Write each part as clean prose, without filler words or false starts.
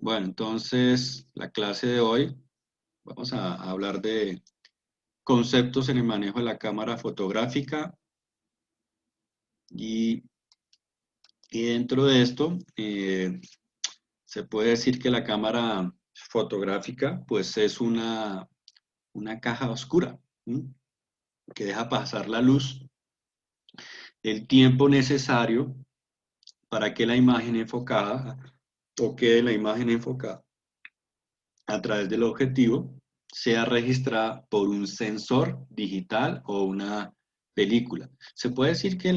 Bueno, entonces la clase de hoy vamos a hablar de conceptos en el manejo de la cámara fotográfica y, y dentro de esto se puede decir que la cámara fotográfica pues es una caja oscura, ¿m? Que deja pasar la luz el tiempo necesario para que la imagen enfocada o quede la imagen enfocada a través del objetivo sea registrada por un sensor digital o una película. Se puede decir que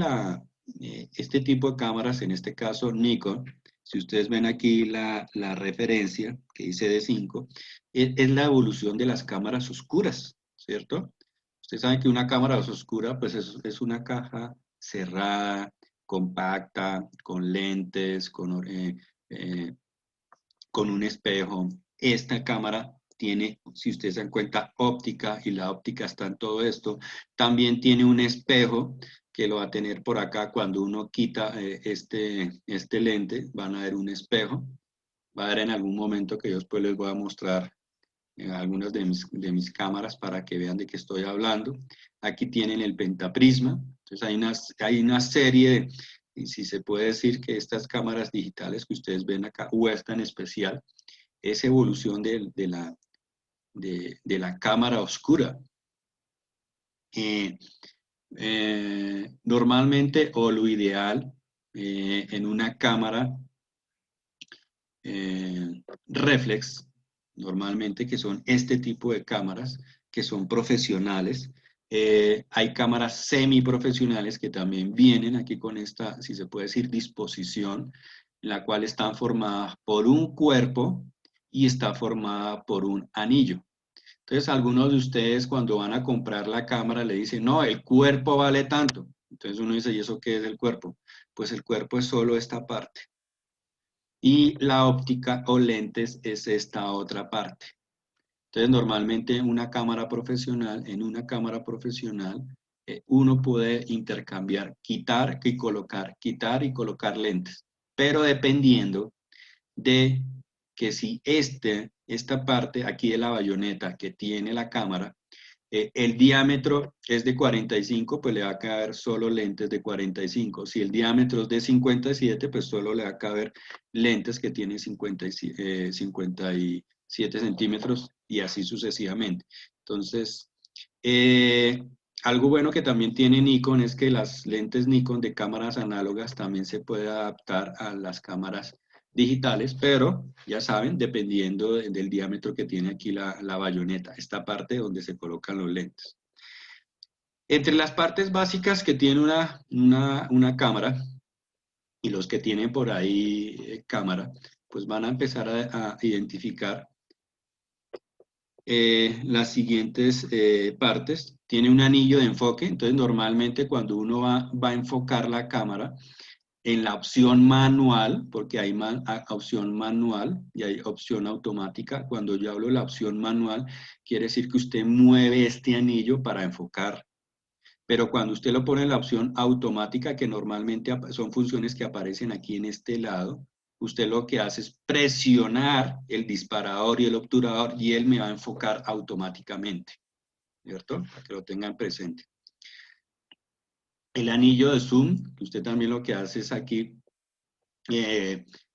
este tipo de cámaras, en este caso Nikon, si ustedes ven aquí la referencia que dice D5, es la evolución de las cámaras oscuras, ¿cierto? Ustedes saben que una cámara oscura pues es una caja cerrada, compacta, con lentes, eh, con un espejo. Esta cámara tiene, si ustedes se dan cuenta, óptica y la óptica está en todo esto. También tiene un espejo que lo va a tener por acá cuando uno quita este lente, van a ver un espejo. Va a haber en algún momento que yo después les voy a mostrar algunas de mis cámaras para que vean de qué estoy hablando. Aquí tienen el pentaprisma. Entonces hay una serie de, y si se puede decir que estas cámaras digitales que ustedes ven acá, o esta en especial, es evolución de la cámara oscura. Eh, Normalmente, o lo ideal, en una cámara reflex, normalmente que son este tipo de cámaras, que son profesionales. Hay cámaras semiprofesionales que también vienen aquí con esta, si se puede decir, disposición, la cual están formadas por un cuerpo y está formada por un anillo. Entonces, algunos de ustedes cuando van a comprar la cámara le dicen, no, el cuerpo vale tanto. Entonces uno dice, ¿y eso qué es el cuerpo? Pues el cuerpo es solo esta parte. Y la óptica o lentes es esta otra parte. Entonces, normalmente en una cámara profesional, uno puede intercambiar, quitar y colocar lentes. Pero dependiendo de que si esta parte aquí de la bayoneta que tiene la cámara, el diámetro es de 45, pues le va a caber solo lentes de 45. Si el diámetro es de 57, pues solo le va a caber lentes que tienen 57 centímetros y así sucesivamente. Entonces, eh, algo bueno que también tiene Nikon es que las lentes Nikon de cámaras análogas también se puede adaptar a las cámaras digitales, pero ya saben, dependiendo del diámetro que tiene aquí la bayoneta, esta parte donde se colocan los lentes. Entre las partes básicas que tiene una cámara y los que tienen por ahí cámara, pues van a empezar a identificar las siguientes partes. Tiene un anillo de enfoque, entonces normalmente cuando uno va a enfocar la cámara, en la opción manual, porque hay opción manual y hay opción automática. Cuando yo hablo de la opción manual, quiere decir que usted mueve este anillo para enfocar. Pero cuando usted lo pone en la opción automática, que normalmente son funciones que aparecen aquí en este lado, usted lo que hace es presionar el disparador y el obturador y él me va a enfocar automáticamente, ¿cierto? Para que lo tengan presente. El anillo de zoom, que usted también lo que hace es aquí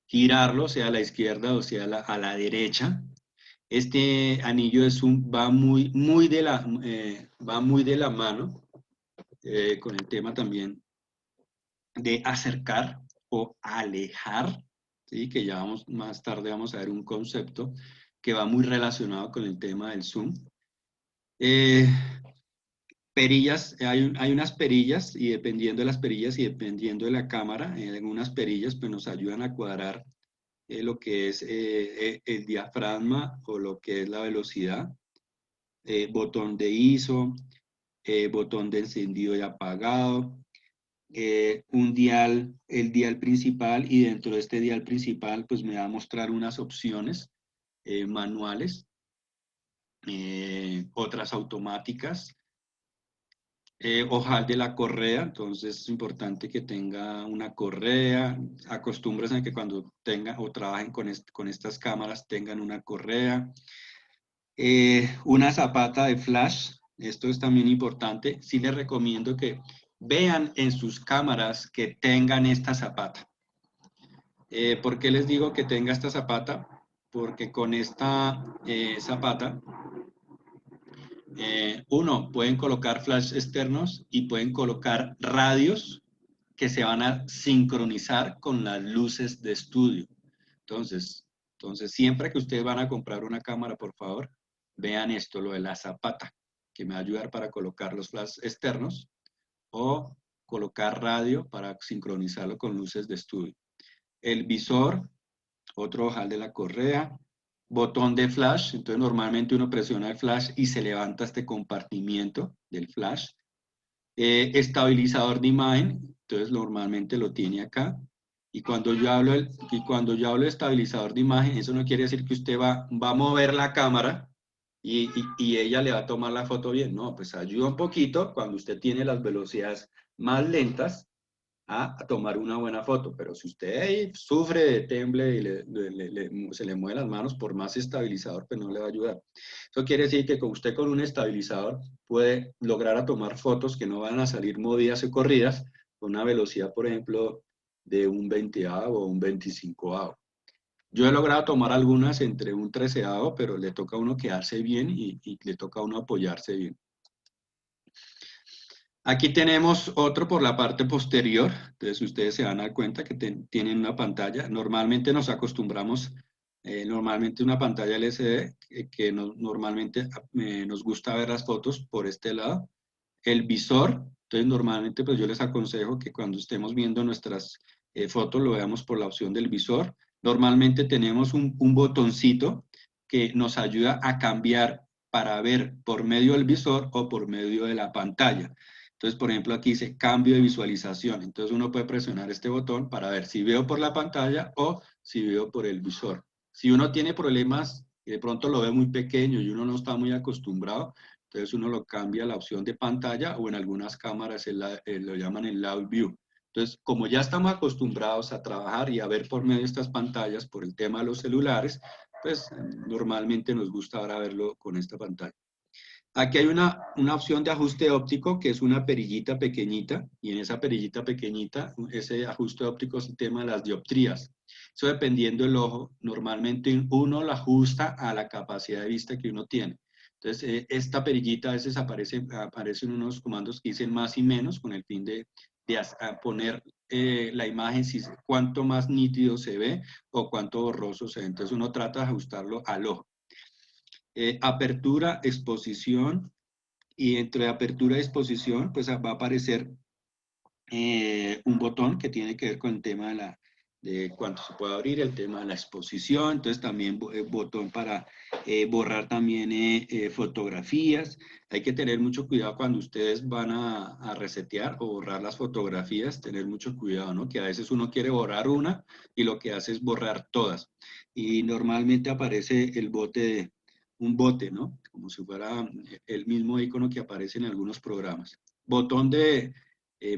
girarlo, sea a la izquierda o sea a la derecha. Este anillo de zoom va muy de la mano con el tema también de acercar o alejar, ¿sí? Que ya más tarde vamos a ver un concepto que va muy relacionado con el tema del zoom. Eh, Perillas, hay unas perillas y dependiendo de las perillas y dependiendo de la cámara, algunas perillas pues nos ayudan a cuadrar lo que es el diafragma o lo que es la velocidad, botón de ISO, botón de encendido y apagado, el dial principal y dentro de este dial principal pues me va a mostrar unas opciones manuales, otras automáticas. ojal de la correa, entonces es importante que tenga una correa. Acostúmbrense a que cuando tengan o trabajen con estas cámaras tengan una correa. Una zapata de flash, esto es también importante. Sí les recomiendo que vean en sus cámaras que tengan esta zapata. ¿Por qué les digo que tenga esta zapata? Porque con esta zapata, uno, pueden colocar flash externos y pueden colocar radios que se van a sincronizar con las luces de estudio. Entonces, siempre que ustedes van a comprar una cámara, por favor, vean esto, lo de la zapata, que me va a ayudar para colocar los flash externos o colocar radio para sincronizarlo con luces de estudio. El visor, otro ojal de la correa, botón de flash, entonces normalmente uno presiona el flash y se levanta este compartimiento del flash. Estabilizador de imagen, entonces normalmente lo tiene acá. Y cuando yo hablo de estabilizador de imagen, eso no quiere decir que usted va a mover la cámara y ella le va a tomar la foto bien. No, pues ayuda un poquito cuando usted tiene las velocidades más lentas a tomar una buena foto. Pero si usted ahí sufre de temble y se le mueven las manos, por más estabilizador, pues no le va a ayudar. Eso quiere decir que con usted con un estabilizador puede lograr a tomar fotos que no van a salir movidas o corridas con una velocidad, por ejemplo, de un 20avo o un 25avo. Yo he logrado tomar algunas entre un 13avo, pero le toca a uno quedarse bien y le toca a uno apoyarse bien. Aquí tenemos otro por la parte posterior, entonces ustedes se van a dar cuenta que tienen una pantalla. Normalmente nos acostumbramos, normalmente una pantalla LCD, que normalmente nos gusta ver las fotos por este lado. El visor, entonces normalmente pues yo les aconsejo que cuando estemos viendo nuestras fotos lo veamos por la opción del visor. Normalmente tenemos un botoncito que nos ayuda a cambiar para ver por medio del visor o por medio de la pantalla. Entonces, por ejemplo, aquí dice cambio de visualización. Entonces uno puede presionar este botón para ver si veo por la pantalla o si veo por el visor. Si uno tiene problemas y de pronto lo ve muy pequeño y uno no está muy acostumbrado, entonces uno lo cambia a la opción de pantalla o en algunas cámaras lo llaman el Loud View. Entonces, como ya estamos acostumbrados a trabajar y a ver por medio de estas pantallas por el tema de los celulares, pues normalmente nos gusta ahora verlo con esta pantalla. Aquí hay una opción de ajuste óptico que es una perillita pequeñita y en esa perillita pequeñita ese ajuste óptico es el tema de las dioptrías. Eso dependiendo del ojo, normalmente uno lo ajusta a la capacidad de vista que uno tiene. Entonces, esta perillita a veces aparecen unos comandos que dicen más y menos con el fin de poner la imagen, cuánto más nítido se ve o cuánto borroso se ve. Entonces, uno trata de ajustarlo al ojo. Apertura, exposición, y entre apertura y exposición, pues va a aparecer un botón que tiene que ver con el tema de cuánto se puede abrir, el tema de la exposición, entonces también botón para borrar también fotografías. Hay que tener mucho cuidado cuando ustedes van a resetear o borrar las fotografías, tener mucho cuidado, ¿no? Que a veces uno quiere borrar una y lo que hace es borrar todas. Y normalmente aparece un bote, ¿no? Como si fuera el mismo icono que aparece en algunos programas. Botón de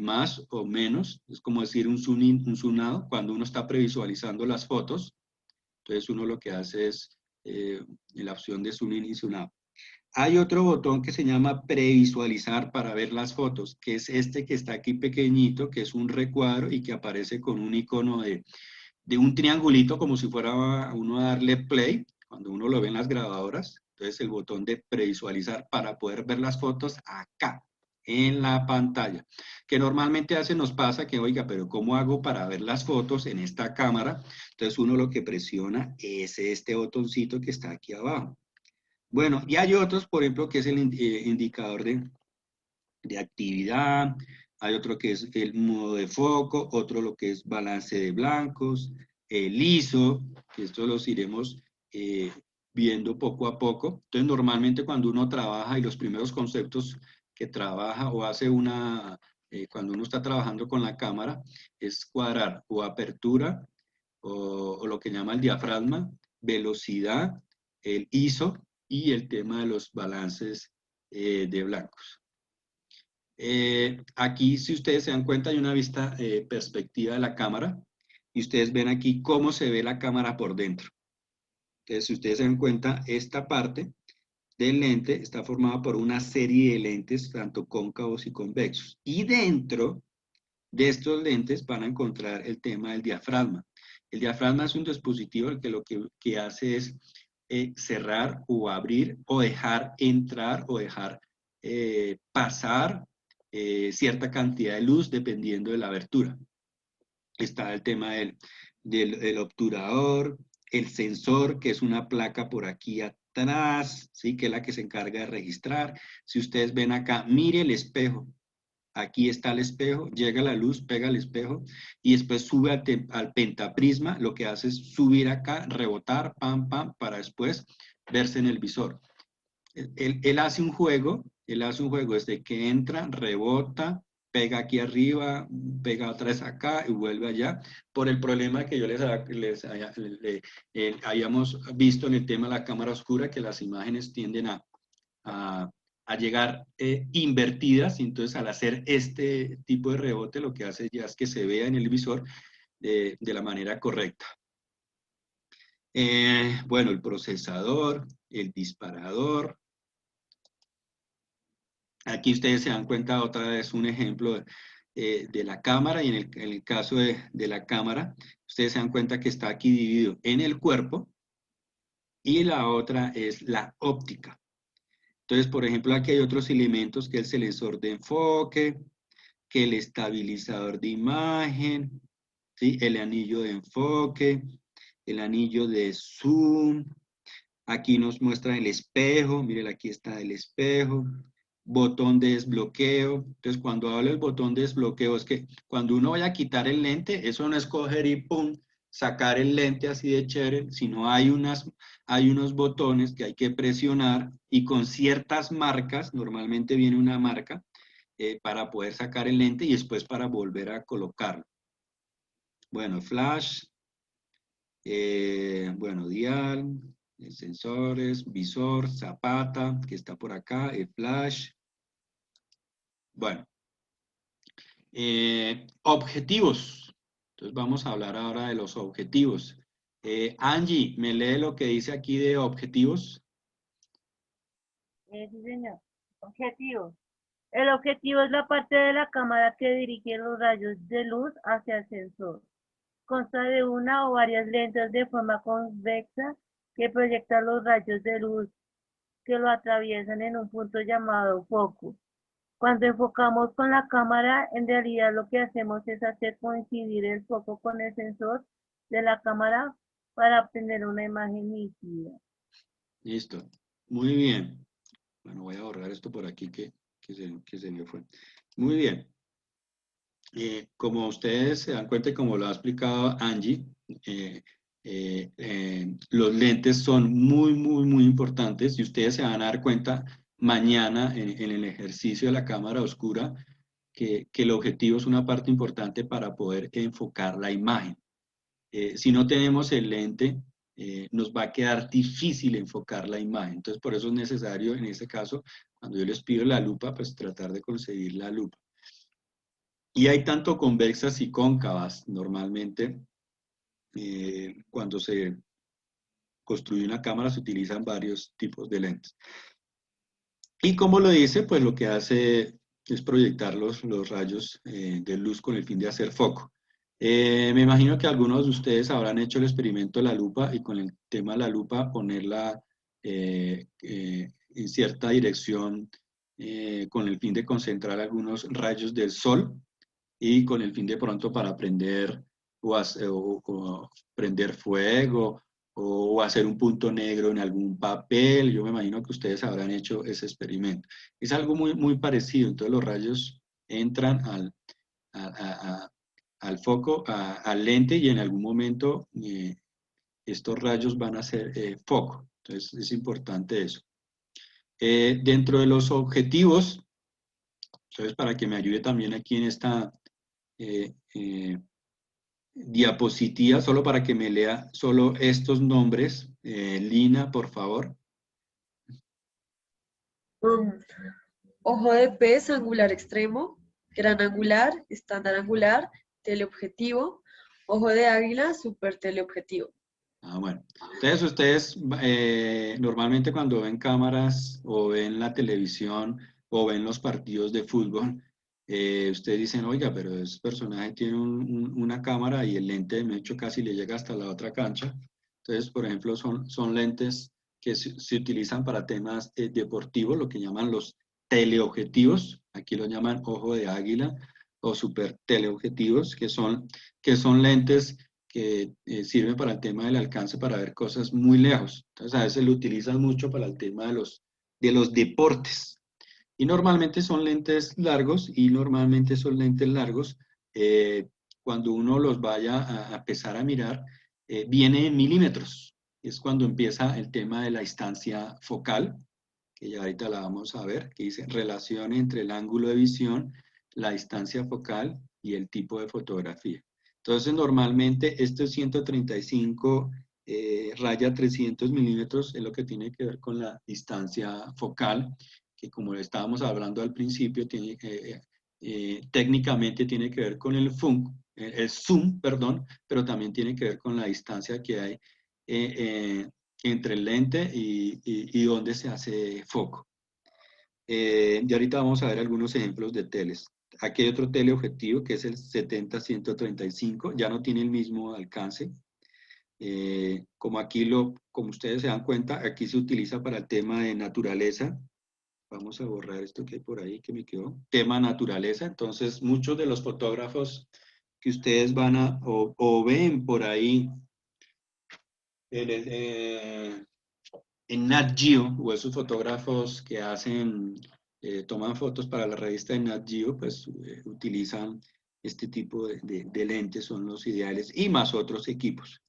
más o menos, es como decir un zoom in, un zoom out, cuando uno está previsualizando las fotos, entonces uno lo que hace es la opción de zoom in y zoom out. Hay otro botón que se llama previsualizar para ver las fotos, que es este que está aquí pequeñito, que es un recuadro y que aparece con un icono de un triangulito, como si fuera uno a darle play, cuando uno lo ve en las grabadoras. Entonces el botón de previsualizar para poder ver las fotos acá, en la pantalla. Que normalmente nos pasa que, oiga, pero ¿cómo hago para ver las fotos en esta cámara? Entonces uno lo que presiona es este botoncito que está aquí abajo. Bueno, y hay otros, por ejemplo, que es el indicador de actividad, hay otro que es el modo de foco, otro lo que es balance de blancos, el ISO, que esto los iremos viendo poco a poco. Entonces, normalmente cuando uno trabaja y los primeros conceptos que trabaja o hace cuando uno está trabajando con la cámara, es cuadrar o apertura o lo que llama el diafragma, velocidad, el ISO y el tema de los balances de blancos. Aquí, si ustedes se dan cuenta, hay una vista perspectiva de la cámara y ustedes ven aquí cómo se ve la cámara por dentro. Entonces, si ustedes se dan cuenta, esta parte del lente está formada por una serie de lentes, tanto cóncavos y convexos. Y dentro de estos lentes van a encontrar el tema del diafragma. El diafragma es un dispositivo que lo que hace es cerrar o abrir o dejar entrar o dejar pasar cierta cantidad de luz dependiendo de la abertura. Está el tema del obturador, el sensor, que es una placa por aquí atrás, ¿sí? Que es la que se encarga de registrar. Si ustedes ven acá, mire el espejo. Aquí está el espejo, llega la luz, pega el espejo y después sube al pentaprisma. Lo que hace es subir acá, rebotar, pam, pam, para después verse en el visor. Él hace un juego desde que entra, rebota, pega aquí arriba, pega otra vez acá y vuelve allá, por el problema que yo habíamos visto en el tema de la cámara oscura, que las imágenes tienden a, a llegar invertidas, y entonces al hacer este tipo de rebote, lo que hace ya es que se vea en el visor de la manera correcta. Bueno, el procesador, el disparador. Aquí ustedes se dan cuenta otra vez un ejemplo de la cámara, y en el caso de la cámara, ustedes se dan cuenta que está aquí dividido en el cuerpo y la otra es la óptica. Entonces, por ejemplo, aquí hay otros elementos que es el sensor de enfoque, que el estabilizador de imagen, ¿sí? El anillo de enfoque, el anillo de zoom. Aquí nos muestra el espejo, miren, aquí está el espejo, botón de desbloqueo. Entonces, cuando hablo del botón de desbloqueo, es que cuando uno vaya a quitar el lente, eso no es coger y pum, sacar el lente así de chévere, sino hay unos botones que hay que presionar y con ciertas marcas, normalmente viene una marca, para poder sacar el lente y después para volver a colocarlo. Bueno, flash, bueno, dial, sensores, visor, zapata, que está por acá, el flash. Bueno, objetivos. Entonces vamos a hablar ahora de los objetivos. Angie, ¿me lee lo que dice aquí de objetivos? Sí, señor. Objetivo. El objetivo es la parte de la cámara que dirige los rayos de luz hacia el sensor. Consta de una o varias lentes de forma convexa que proyectan los rayos de luz que lo atraviesan en un punto llamado foco. Cuando enfocamos con la cámara, en realidad lo que hacemos es hacer coincidir el foco con el sensor de la cámara para obtener una imagen nítida. Listo. Muy bien. Bueno, voy a borrar esto por aquí que se me fue. Muy bien. Como ustedes se dan cuenta y como lo ha explicado Angie, los lentes son muy importantes, y ustedes se van a dar cuenta mañana en el ejercicio de la cámara oscura que el objetivo es una parte importante para poder enfocar la imagen. Si no tenemos el lente, nos va a quedar difícil enfocar la imagen. Entonces, por eso es necesario, en este caso, cuando yo les pido la lupa, pues tratar de conseguir la lupa. Y hay tanto convexas y cóncavas. Normalmente, cuando se construye una cámara, se utilizan varios tipos de lentes. Y como lo dice, pues lo que hace es proyectar los rayos de luz con el fin de hacer foco. Me imagino que algunos de ustedes habrán hecho el experimento de la lupa, y con el tema de la lupa ponerla en cierta dirección con el fin de concentrar algunos rayos del sol, y con el fin de pronto para prender o prender fuego o hacer un punto negro en algún papel. Yo me imagino que ustedes habrán hecho ese experimento. Es algo muy parecido. Entonces los rayos entran al foco, al lente, y en algún momento estos rayos van a ser foco. Entonces es importante eso. Dentro de los objetivos, entonces para que me ayude también aquí en esta eh, eh, diapositiva, solo para que me lea solo estos nombres. Lina, por favor. Ojo de pez, angular extremo, gran angular, estándar angular, teleobjetivo, ojo de águila, super teleobjetivo. Ah, bueno. Entonces ustedes normalmente cuando ven cámaras o ven la televisión o ven los partidos de fútbol, ustedes dicen, oiga, pero ese personaje tiene una cámara y el lente de hecho casi le llega hasta la otra cancha. Entonces, por ejemplo, son lentes que se utilizan para temas deportivos, lo que llaman los teleobjetivos. Aquí lo llaman ojo de águila o super teleobjetivos, que son lentes que sirve para el tema del alcance para ver cosas muy lejos. Entonces a veces lo utilizan mucho para el tema de los deportes. Y normalmente son lentes largos y normalmente esos lentes largos, cuando uno los vaya a empezar a mirar, viene en milímetros. Es cuando empieza el tema de la distancia focal, que ya ahorita la vamos a ver, que dice relación entre el ángulo de visión, la distancia focal y el tipo de fotografía. Entonces, normalmente estos 135 raya 300 milímetros es lo que tiene que ver con la distancia focal, que como le estábamos hablando al principio, técnicamente tiene que ver con el zoom, perdón, pero también tiene que ver con la distancia que hay entre el lente y donde se hace foco. Y ahorita vamos a ver algunos ejemplos de teles. Aquí hay otro teleobjetivo que es el 70-135, ya no tiene el mismo alcance. Como ustedes se dan cuenta, aquí se utiliza para el tema de naturaleza. Vamos a borrar esto que hay por ahí que me quedó. Tema naturaleza. Entonces, muchos de los fotógrafos que ustedes van o ven por ahí en Nat Geo, o esos fotógrafos que toman fotos para la revista de Nat Geo, pues utilizan este tipo de lentes, son los ideales, y más otros equipos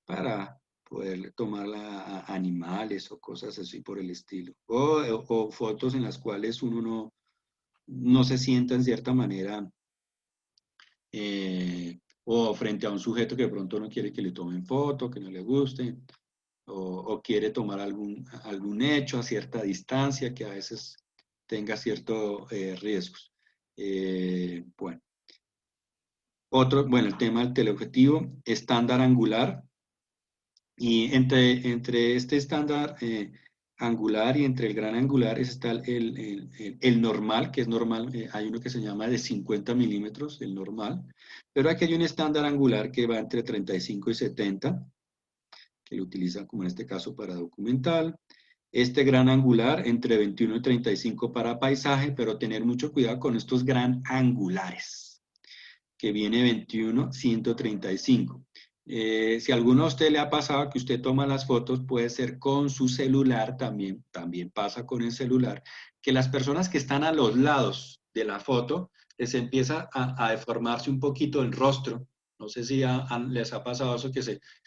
para poder tomar a animales o cosas así por el estilo. O fotos en las cuales uno no se sienta en cierta manera, o frente a un sujeto que de pronto no quiere que le tomen foto, que no le guste, o quiere tomar algún hecho a cierta distancia que a veces tenga ciertos riesgos. Bueno, el tema del teleobjetivo, estándar angular, y entre este estándar angular y entre el gran angular está el normal, que es normal, hay uno que se llama de 50 milímetros, el normal, pero aquí hay un estándar angular que va entre 35 y 70, que lo utilizan como en este caso para documental. Este gran angular entre 21 y 35 para paisaje, pero tener mucho cuidado con estos gran angulares, que viene 21, 135. Si a alguno de usted le ha pasado que usted toma las fotos, puede ser con su celular también pasa con el celular, que las personas que están a los lados de la foto les empieza a deformarse un poquito el rostro. No sé si les ha pasado eso,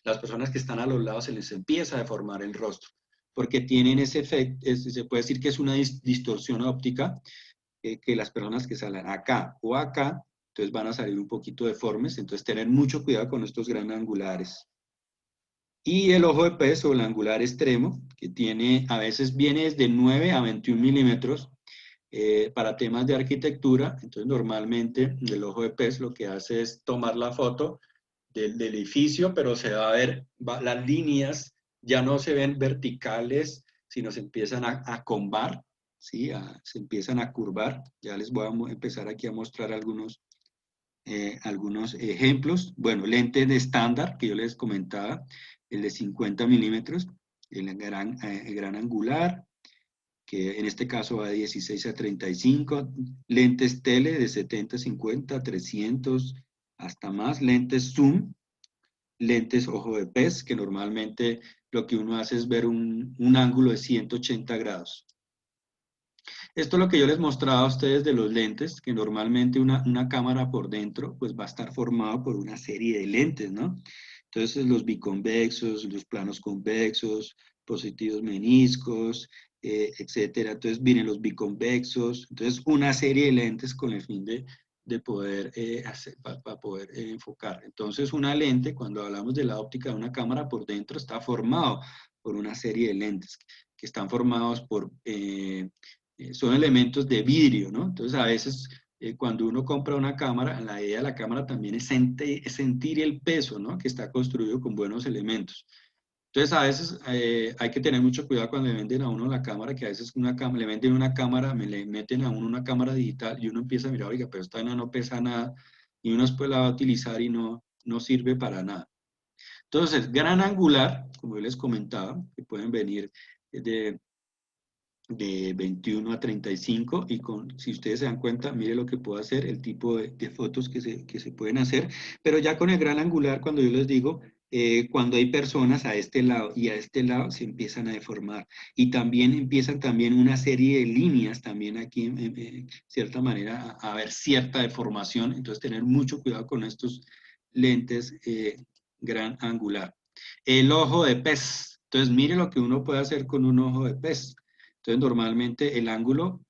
las personas que están a los lados se les empieza a deformar el rostro, porque tienen ese efecto, se puede decir que es una distorsión óptica, que las personas que salen acá o acá, entonces van a salir un poquito deformes, entonces tener mucho cuidado con estos gran angulares. Y el ojo de pez o el angular extremo, que a veces viene desde 9 a 21 milímetros, para temas de arquitectura. Entonces normalmente el ojo de pez lo que hace es tomar la foto del edificio, pero se va a ver, las líneas ya no se ven verticales, sino se empiezan a combar, ¿sí? Se empiezan a curvar. Ya les voy a empezar aquí a mostrar algunos ejemplos. Bueno, lente de estándar que yo les comentaba, el de 50 milímetros, el gran angular, que en este caso va de 16 a 35, lentes tele de 70, 50, 300, hasta más, lentes zoom, lentes ojo de pez, que normalmente lo que uno hace es ver un ángulo de 180 grados. Esto es lo que yo les mostraba a ustedes de los lentes, que normalmente una cámara por dentro pues va a estar formado por una serie de lentes, ¿no? Entonces los biconvexos, los planos convexos, positivos meniscos, etcétera. Entonces vienen los biconvexos, entonces una serie de lentes con el fin de poder para poder enfocar. Entonces una lente, cuando hablamos de la óptica de una cámara por dentro, está formado por una serie de lentes que están formados por son elementos de vidrio, ¿no? Entonces a veces cuando uno compra una cámara, la idea de la cámara también es sentir el peso, ¿no? Que está construido con buenos elementos. Entonces a veces hay que tener mucho cuidado cuando le venden a uno la cámara, que a veces le venden una cámara, le meten a uno una cámara digital y uno empieza a mirar, oiga, pero esta no pesa nada, y uno después la va a utilizar y no sirve para nada. Entonces, gran angular, como yo les comentaba, que pueden venir de 21 a 35 y si ustedes se dan cuenta, mire lo que puedo hacer, el tipo de fotos que se pueden hacer, pero ya con el gran angular, cuando yo les digo, cuando hay personas a este lado y a este lado se empiezan a deformar y también empiezan también una serie de líneas también aquí en cierta manera a haber cierta deformación, entonces tener mucho cuidado con estos lentes gran angular. El ojo de pez, entonces mire lo que uno puede hacer con un ojo de pez. Entonces, normalmente el ángulo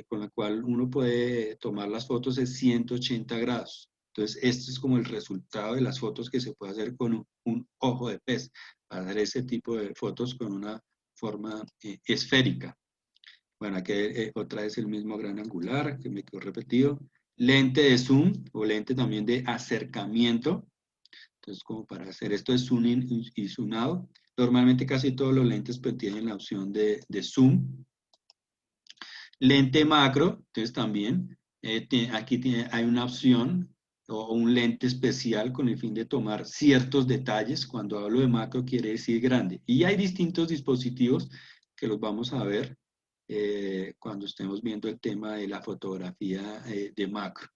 con el cual uno puede tomar las fotos es 180 grados. Entonces, este es como el resultado de las fotos que se puede hacer con un ojo de pez, para hacer ese tipo de fotos con una forma esférica. Bueno, aquí otra vez el mismo gran angular, que me quedó repetido. Lente de zoom o lente también de acercamiento. Entonces, como para hacer esto de zoom in y zoom out. Normalmente casi todos los lentes pues, tienen la opción de zoom. Lente macro, entonces también aquí hay una opción o un lente especial con el fin de tomar ciertos detalles. Cuando hablo de macro quiere decir grande. Y hay distintos dispositivos que los vamos a ver cuando estemos viendo el tema de la fotografía de macro.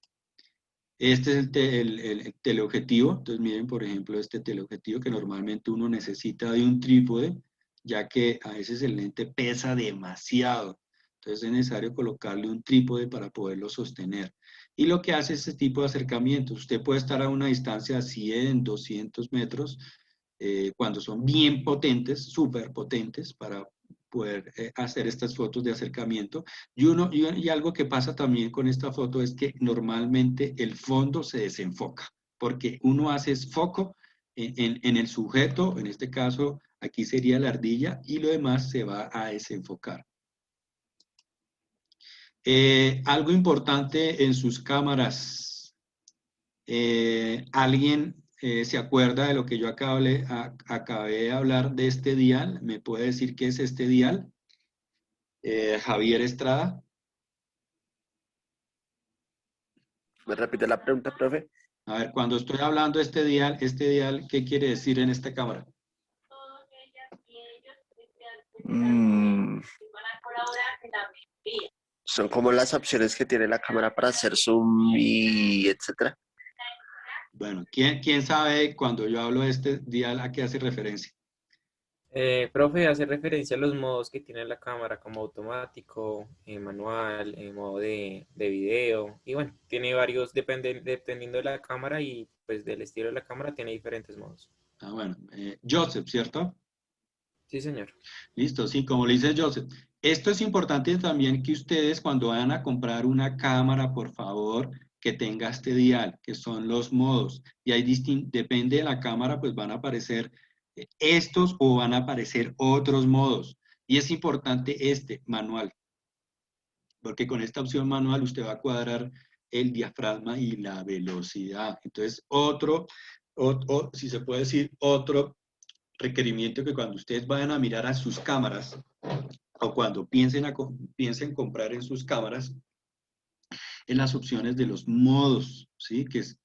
Este es el teleobjetivo. Entonces miren, por ejemplo, este teleobjetivo que normalmente uno necesita de un trípode, ya que a veces el lente pesa demasiado. Entonces es necesario colocarle un trípode para poderlo sostener. Y lo que hace este tipo de acercamientos, usted puede estar a una distancia de 100, 200 metros, cuando son bien potentes, súper potentes, para poder hacer estas fotos de acercamiento. Y algo que pasa también con esta foto es que normalmente el fondo se desenfoca, porque uno hace foco en el sujeto, en este caso aquí sería la ardilla, y lo demás se va a desenfocar. Algo importante en sus cámaras. ¿Alguien se acuerda de lo que yo acabé de hablar de este dial? ¿Me puede decir qué es este dial? Javier Estrada. ¿Me repite la pregunta, profe? A ver, cuando estoy hablando de este dial, ¿qué quiere decir en esta cámara? Son como las opciones que tiene la cámara para hacer zoom y etcétera. Bueno, ¿quién sabe cuando yo hablo de este dial a qué hace referencia? Profe, hace referencia a los modos que tiene la cámara, como automático, manual, modo de video, y bueno, tiene varios, dependiendo de la cámara y pues del estilo de la cámara, tiene diferentes modos. Ah, bueno, Joseph, ¿cierto? Sí, señor. Listo, sí, como le dice Joseph. Esto es importante también que ustedes cuando vayan a comprar una cámara, por favor, que tenga este dial, que son los modos. Y hay depende de la cámara, pues van a aparecer estos o van a aparecer otros modos. Y es importante este, manual, porque con esta opción manual usted va a cuadrar el diafragma y la velocidad. Entonces, si se puede decir, otro requerimiento que cuando ustedes vayan a mirar a sus cámaras o cuando piensen comprar en sus cámaras, en las opciones de los modos, ¿sí? Que es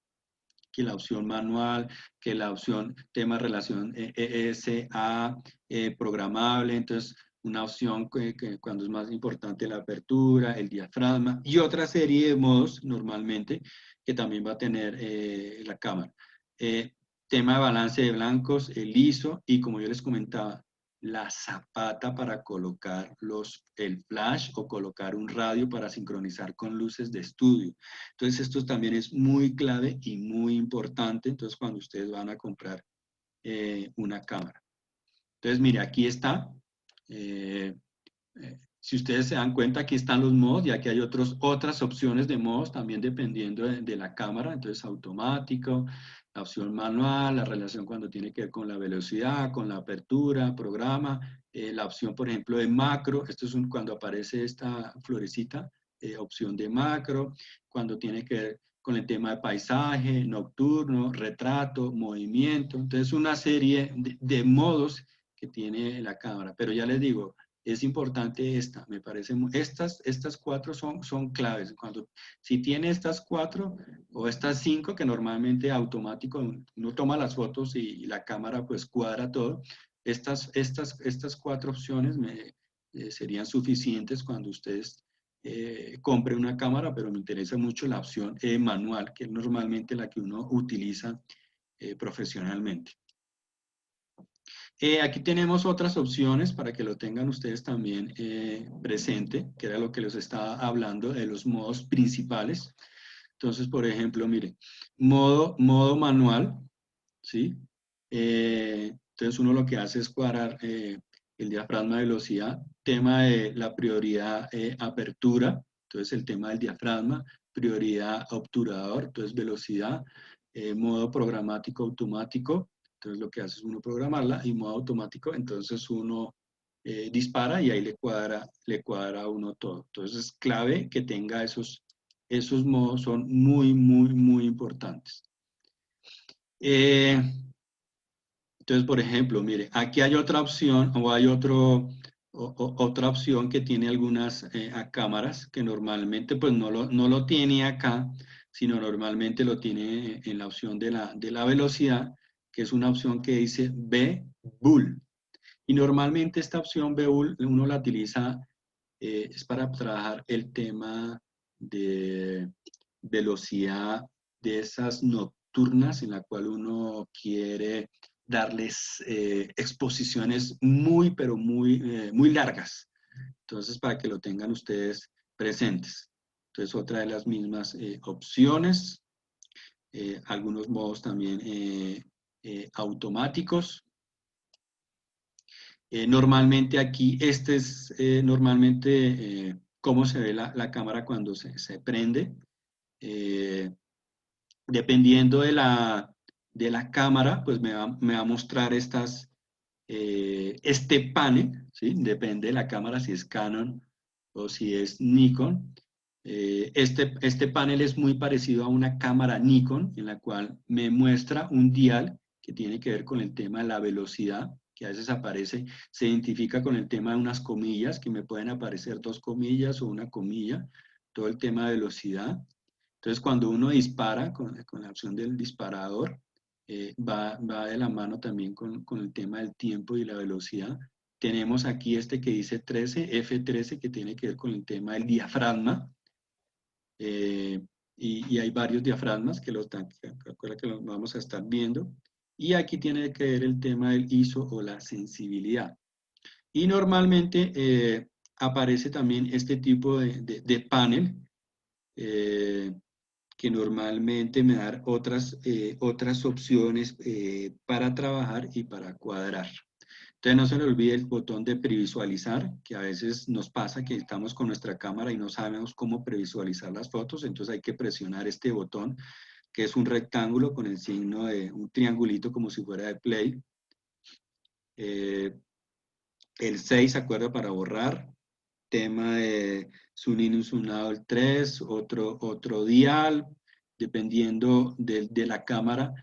que la opción manual, que la opción tema relación ESA programable, entonces una opción que cuando es más importante la apertura, el diafragma y otra serie de modos normalmente que también va a tener la cámara. Tema de balance de blancos, el ISO y como yo les comentaba, la zapata para colocar el flash o colocar un radio para sincronizar con luces de estudio. Entonces esto también es muy clave y muy importante entonces cuando ustedes van a comprar una cámara. Entonces mire, aquí está. Si ustedes se dan cuenta, aquí están los modos y aquí hay otras opciones de modos también dependiendo de la cámara. Entonces automático, la opción manual, la relación cuando tiene que ver con la velocidad, con la apertura, programa la opción, por ejemplo, de macro. Esto es cuando aparece esta florecita, opción de macro, cuando tiene que ver con el tema de paisaje, nocturno, retrato, movimiento. Entonces, una serie de modos que tiene la cámara. Pero ya les digo, es importante esta, me parece, estas 4 son claves. Si tiene estas 4 o estas 5, que normalmente automático, uno toma las fotos y la cámara pues cuadra todo, estas 4 opciones serían suficientes cuando ustedes compre una cámara, pero me interesa mucho la opción manual, que es normalmente la que uno utiliza profesionalmente. Aquí tenemos otras opciones para que lo tengan ustedes también presente, que era lo que les estaba hablando de los modos principales. Entonces, por ejemplo, mire, modo manual, ¿sí? Entonces uno lo que hace es cuadrar el diafragma de velocidad, tema de la prioridad apertura, entonces el tema del diafragma, prioridad obturador, entonces velocidad, modo programático automático, entonces lo que hace es uno programarla, y modo automático, entonces uno dispara y ahí le cuadra a uno todo. Entonces es clave que tenga esos modos, son muy, muy, muy importantes. Entonces, por ejemplo, mire, aquí hay otra opción, o hay otra opción que tiene algunas cámaras que normalmente pues no lo tiene acá, sino normalmente lo tiene en la opción de la velocidad, que es una opción que dice V-Bull. Y normalmente esta opción V-Bull uno la utiliza, es para trabajar el tema de velocidad de esas nocturnas en la cual uno quiere darles exposiciones muy, pero muy largas. Entonces, para que lo tengan ustedes presentes. Entonces, otra de las mismas opciones, algunos modos también automáticos. Normalmente aquí, este es normalmente cómo se ve la cámara cuando se prende. Dependiendo de la cámara, pues me va a mostrar este panel, ¿sí? Depende de la cámara, si es Canon o si es Nikon. Este panel es muy parecido a una cámara Nikon, en la cual me muestra un dial que tiene que ver con el tema de la velocidad, que a veces aparece, se identifica con el tema de unas comillas, que me pueden aparecer 2 comillas o una comilla, todo el tema de velocidad. Entonces, cuando uno dispara con la opción del disparador, va de la mano también con el tema del tiempo y la velocidad. Tenemos aquí este que dice 13, F13, que tiene que ver con el tema del diafragma. Y hay varios diafragmas que los vamos a estar viendo. Y aquí tiene que ver el tema del ISO o la sensibilidad. Y normalmente aparece también este tipo de panel, que normalmente me da otras opciones para trabajar y para cuadrar. Entonces no se le olvide el botón de previsualizar, que a veces nos pasa que estamos con nuestra cámara y no sabemos cómo previsualizar las fotos, entonces hay que presionar este botón, que es un rectángulo con el signo de un triangulito como si fuera de play. El 6, ¿se acuerda? Para borrar. Tema de zoom in, zoom out, 3, otro dial, dependiendo de la cámara.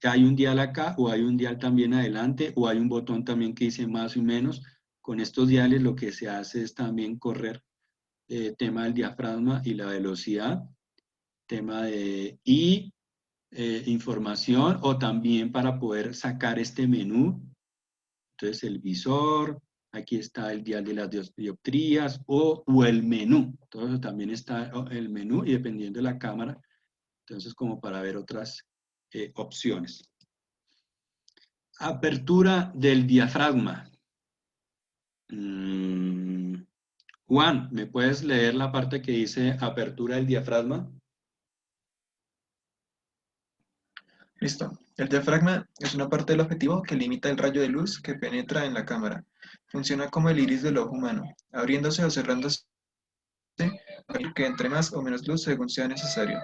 Hay un dial acá, o hay un dial también adelante, o hay un botón también que dice más y menos. Con estos diales lo que se hace es también correr tema del diafragma y la velocidad, tema de información, o también para poder sacar este menú. Entonces el visor, aquí está el dial de las dioptrías o el menú. Entonces también está el menú y dependiendo de la cámara, entonces como para ver otras opciones. Apertura del diafragma. Juan, ¿me puedes leer la parte que dice apertura del diafragma? Listo. El diafragma es una parte del objetivo que limita el rayo de luz que penetra en la cámara. Funciona como el iris del ojo humano, abriéndose o cerrándose para que entre más o menos luz según sea necesario.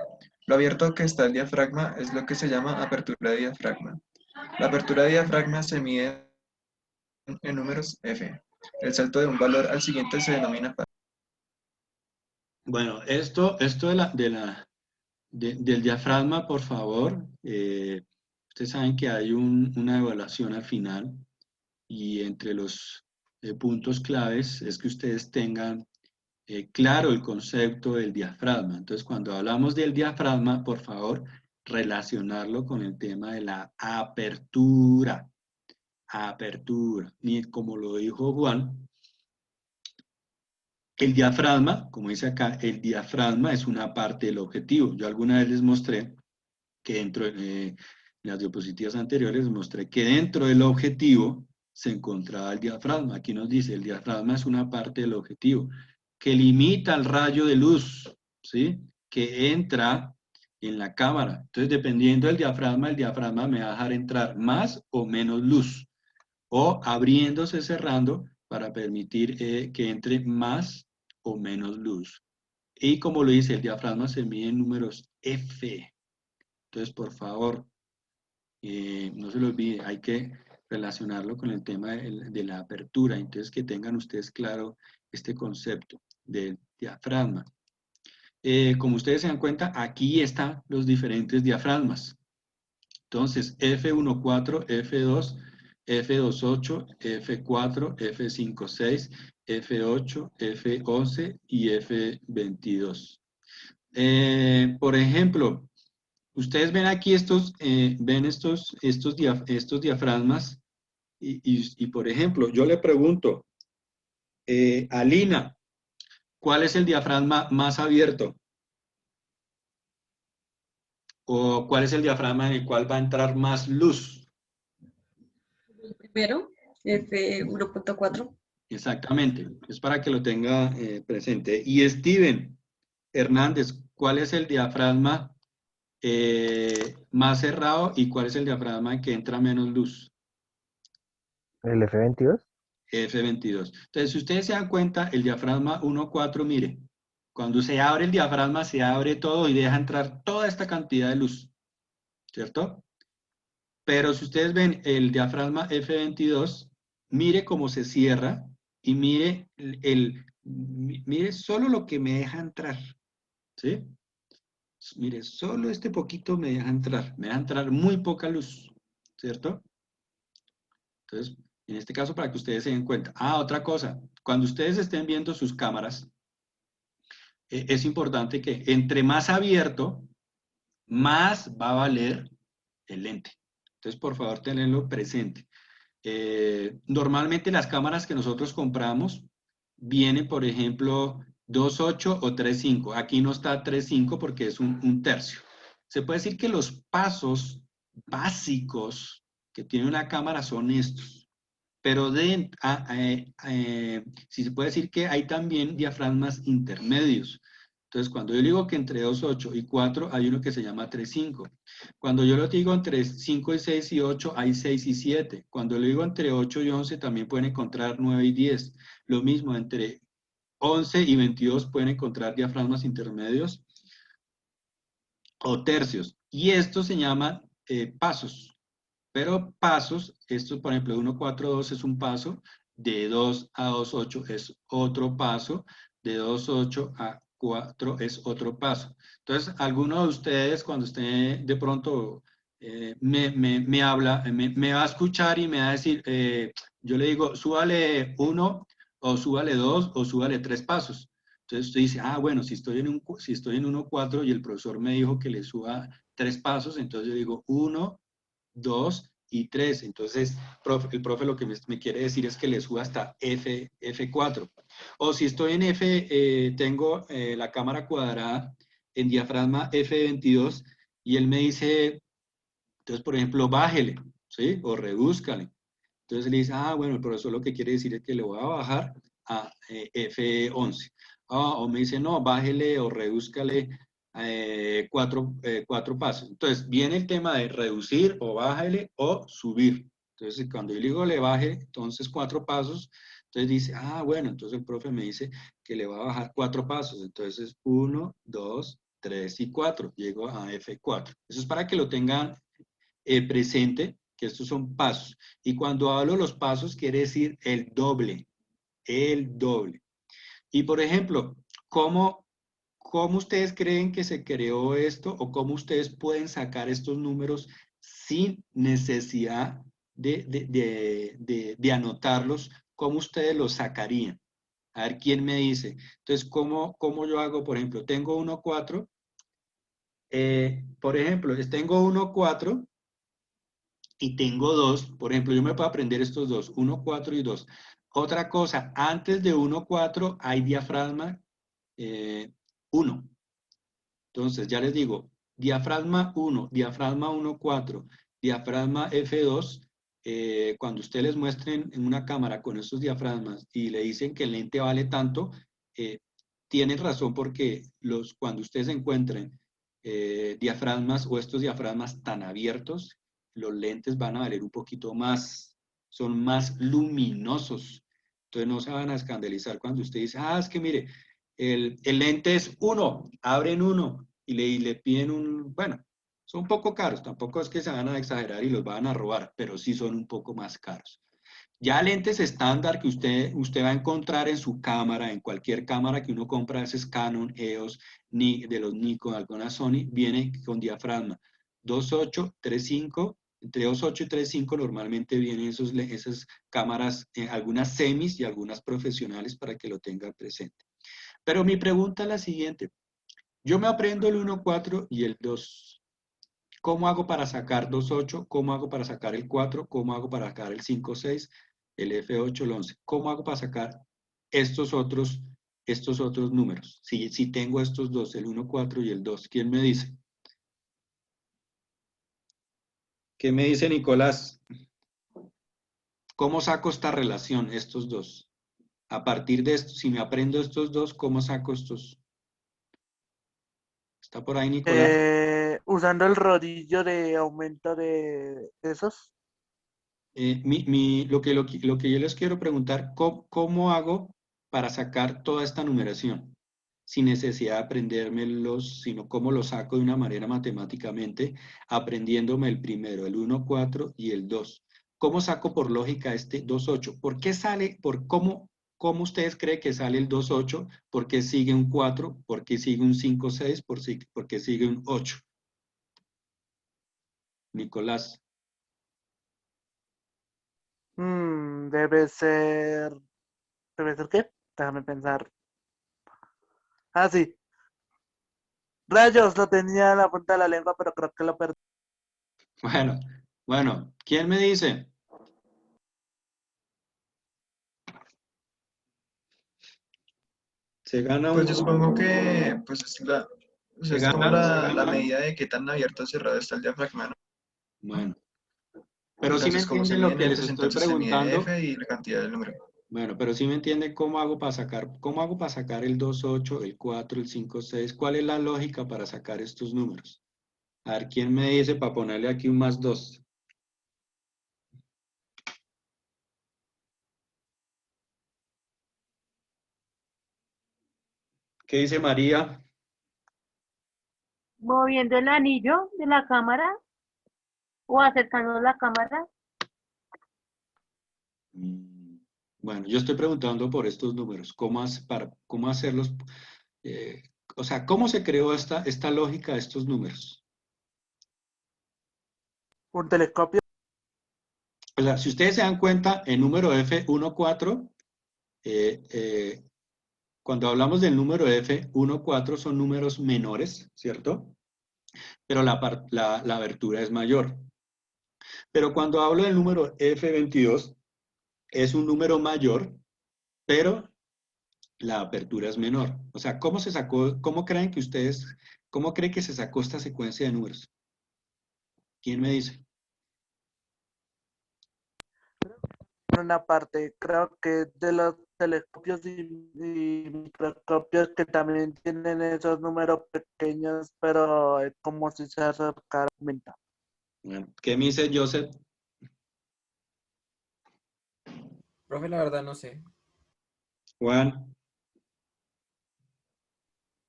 Lo abierto que está el diafragma es lo que se llama apertura de diafragma. La apertura de diafragma se mide en números F. El salto de un valor al siguiente se denomina paso. Bueno, esto del diafragma, por favor, ustedes saben que hay una evaluación al final y entre los puntos claves es que ustedes tengan claro el concepto del diafragma. Entonces, cuando hablamos del diafragma, por favor, relacionarlo con el tema de la apertura. Apertura. Y como lo dijo Juan, el diafragma, como dice acá, el diafragma es una parte del objetivo. Yo alguna vez les mostré que dentro de las diapositivas anteriores, mostré que dentro del objetivo se encontraba el diafragma. Aquí nos dice, el diafragma es una parte del objetivo que limita el rayo de luz, ¿sí? Que entra en la cámara. Entonces, dependiendo del diafragma, el diafragma me va a dejar entrar más o menos luz, o abriéndose, cerrando, para permitir que entre más o menos luz. Y como lo dice, el diafragma se mide en números F. Entonces, por favor, no se lo olvide, hay que relacionarlo con el tema de la apertura. Entonces, que tengan ustedes claro este concepto del diafragma. Como ustedes se dan cuenta, aquí están los diferentes diafragmas. Entonces, F14, F2, F28, F4, F56, F8, F11 y F22. Por ejemplo, ustedes ven aquí estos diafragmas y, por ejemplo, yo le pregunto a Lina, ¿cuál es el diafragma más abierto? ¿O cuál es el diafragma en el cual va a entrar más luz? El primero, F1.4. Exactamente, es para que lo tenga presente. Y Steven Hernández, ¿cuál es el diafragma más cerrado y cuál es el diafragma en que entra menos luz? ¿El F22? F22. Entonces, si ustedes se dan cuenta, el diafragma 1.4, mire, cuando se abre el diafragma, se abre todo y deja entrar toda esta cantidad de luz, ¿cierto? Pero si ustedes ven el diafragma F22, mire cómo se cierra y mire solo lo que me deja entrar, ¿sí? Mire, solo este poquito me deja entrar muy poca luz, ¿cierto? Entonces, en este caso, para que ustedes se den cuenta. Ah, otra cosa, cuando ustedes estén viendo sus cámaras, es importante que entre más abierto, más va a valer el lente. Entonces, por favor, tenedlo presente. Normalmente las cámaras que nosotros compramos vienen, por ejemplo, 2.8 o 3.5. Aquí no está 3.5 porque es un tercio. Se puede decir que los pasos básicos que tiene una cámara son estos. Pero si se puede decir que hay también diafragmas intermedios. Entonces, cuando yo digo que entre 2.8 y 4, hay uno que se llama 3.5. Cuando yo lo digo entre 5 y 6 y 8, hay 6 y 7. Cuando lo digo entre 8 y 11, también pueden encontrar 9 y 10. Lo mismo, entre 11 y 22 pueden encontrar diafragmas intermedios o tercios. Y estos se llaman pasos. Pero pasos, esto por ejemplo 1.4.2 es un paso, de 2 a 2.8 es otro paso, de 2.8 a 4 es otro paso. Entonces, alguno de ustedes cuando usted de pronto me habla, me va a escuchar y me va a decir, yo le digo, súbale 1 o súbale 2 o súbale 3 pasos. Entonces usted dice, ah, bueno, si estoy en 1.4 y el profesor me dijo que le suba 3 pasos, entonces yo digo 1, 2 y 3. Entonces, el profe lo que me quiere decir es que le suba hasta F4. O si estoy en F, tengo la cámara cuadrada en diafragma F22 y él me dice, entonces, por ejemplo, bájele, ¿sí? O redúzcale. Entonces le dice, ah, bueno, el profesor lo que quiere decir es que le voy a bajar a F11. O me dice, no, bájele o redúzcale 4 pasos. Entonces, viene el tema de reducir o bájale o subir. Entonces, cuando yo le digo le baje, entonces 4 pasos, entonces dice, ah, bueno, entonces el profe me dice que le va a bajar 4 pasos. Entonces, 1, 2, 3 y 4. Llego a F4. Eso es para que lo tengan presente que estos son pasos. Y cuando hablo de los pasos, quiere decir el doble, el doble. Y por ejemplo, ¿cómo ustedes creen que se creó esto o cómo ustedes pueden sacar estos números sin necesidad de anotarlos? ¿Cómo ustedes los sacarían? A ver, ¿quién me dice? Entonces, ¿cómo yo hago? Por ejemplo, tengo 1, 4. Por ejemplo, tengo 1, 4 y tengo 2. Por ejemplo, yo me puedo aprender estos dos, 1, 4 y 2. Otra cosa, antes de 1, 4 hay diafragma 1. Entonces, ya les digo, diafragma 1, diafragma 1, 4, diafragma F2. Cuando ustedes les muestren en una cámara con estos diafragmas y le dicen que el lente vale tanto, tienen razón porque cuando ustedes encuentren diafragmas o estos diafragmas tan abiertos, los lentes van a valer un poquito más, son más luminosos. Entonces no se van a escandalizar cuando usted dice, es que mire, el lente es 1, abren 1 y le piden bueno, son un poco caros, tampoco es que se van a exagerar y los van a robar, pero sí son un poco más caros. Ya lentes estándar que usted va a encontrar en su cámara, en cualquier cámara que uno compra, ese es Canon, EOS, de los Nikon, alguna Sony, viene con diafragma 2.8, 3.5, entre 2.8 y 3.5 normalmente vienen esas cámaras, algunas semis y algunas profesionales para que lo tengan presente. Pero mi pregunta es la siguiente. Yo me aprendo el 1.4 y el 2. ¿Cómo hago para sacar 2.8? ¿Cómo hago para sacar el 4? ¿Cómo hago para sacar el 5.6, el F8, el 11? ¿Cómo hago para sacar estos otros números? Si tengo estos dos, el 1.4 y el 2, ¿quién me dice? ¿Qué me dice Nicolás? ¿Cómo saco esta relación, estos dos? A partir de esto, si me aprendo estos dos, ¿cómo saco estos? ¿Está por ahí, Nicolás? Usando el rodillo de aumento de esos. Lo que yo les quiero preguntar, ¿cómo hago para sacar toda esta numeración? Sin necesidad de aprendérmelos, sino cómo lo saco de una manera matemáticamente, aprendiéndome el primero, el 1, 4 y el 2. ¿Cómo saco por lógica este 2, 8? ¿Por qué sale, cómo ustedes creen que sale el 2, 8? ¿Por qué sigue un 4? ¿Por qué sigue un 5, 6? ¿Por qué sigue un 8? Nicolás. Debe ser. ¿Debe ser qué? Déjame pensar. Ah, sí. Rayos, lo tenía en la punta de la lengua, pero creo que lo perdí. Bueno, ¿quién me dice? Se gana Pues yo supongo que pues se es como gana. la medida de qué tan abierto o cerrado está el diafragma, ¿no? Bueno, pero sí me Entonces, como se entienden lo miden que les lentes, estoy entonces se mide preguntando. F y la cantidad del número. Bueno, pero sí me entienden cómo hago para sacar el 2.8, el 4, el 5.6. ¿Cuál es la lógica para sacar estos números? A ver, ¿quién me dice para ponerle aquí un más 2? ¿Qué dice María? Moviendo el anillo de la cámara o acercando la cámara. Bueno, yo estoy preguntando por estos números, cómo hacerlos, o sea, ¿cómo se creó esta lógica de estos números? Un telescopio. O sea, si ustedes se dan cuenta, el número F14, cuando hablamos del número F14 son números menores, ¿cierto? Pero la abertura es mayor. Pero cuando hablo del número F22, es un número mayor, pero la apertura es menor. O sea, cómo creen que se sacó esta secuencia de números? ¿Quién me dice? En una parte, creo que de los telescopios y microscopios que también tienen esos números pequeños, pero como si se acercara a aumentar. Bueno, ¿qué me dice Joseph? Profe, la verdad no sé. Juan,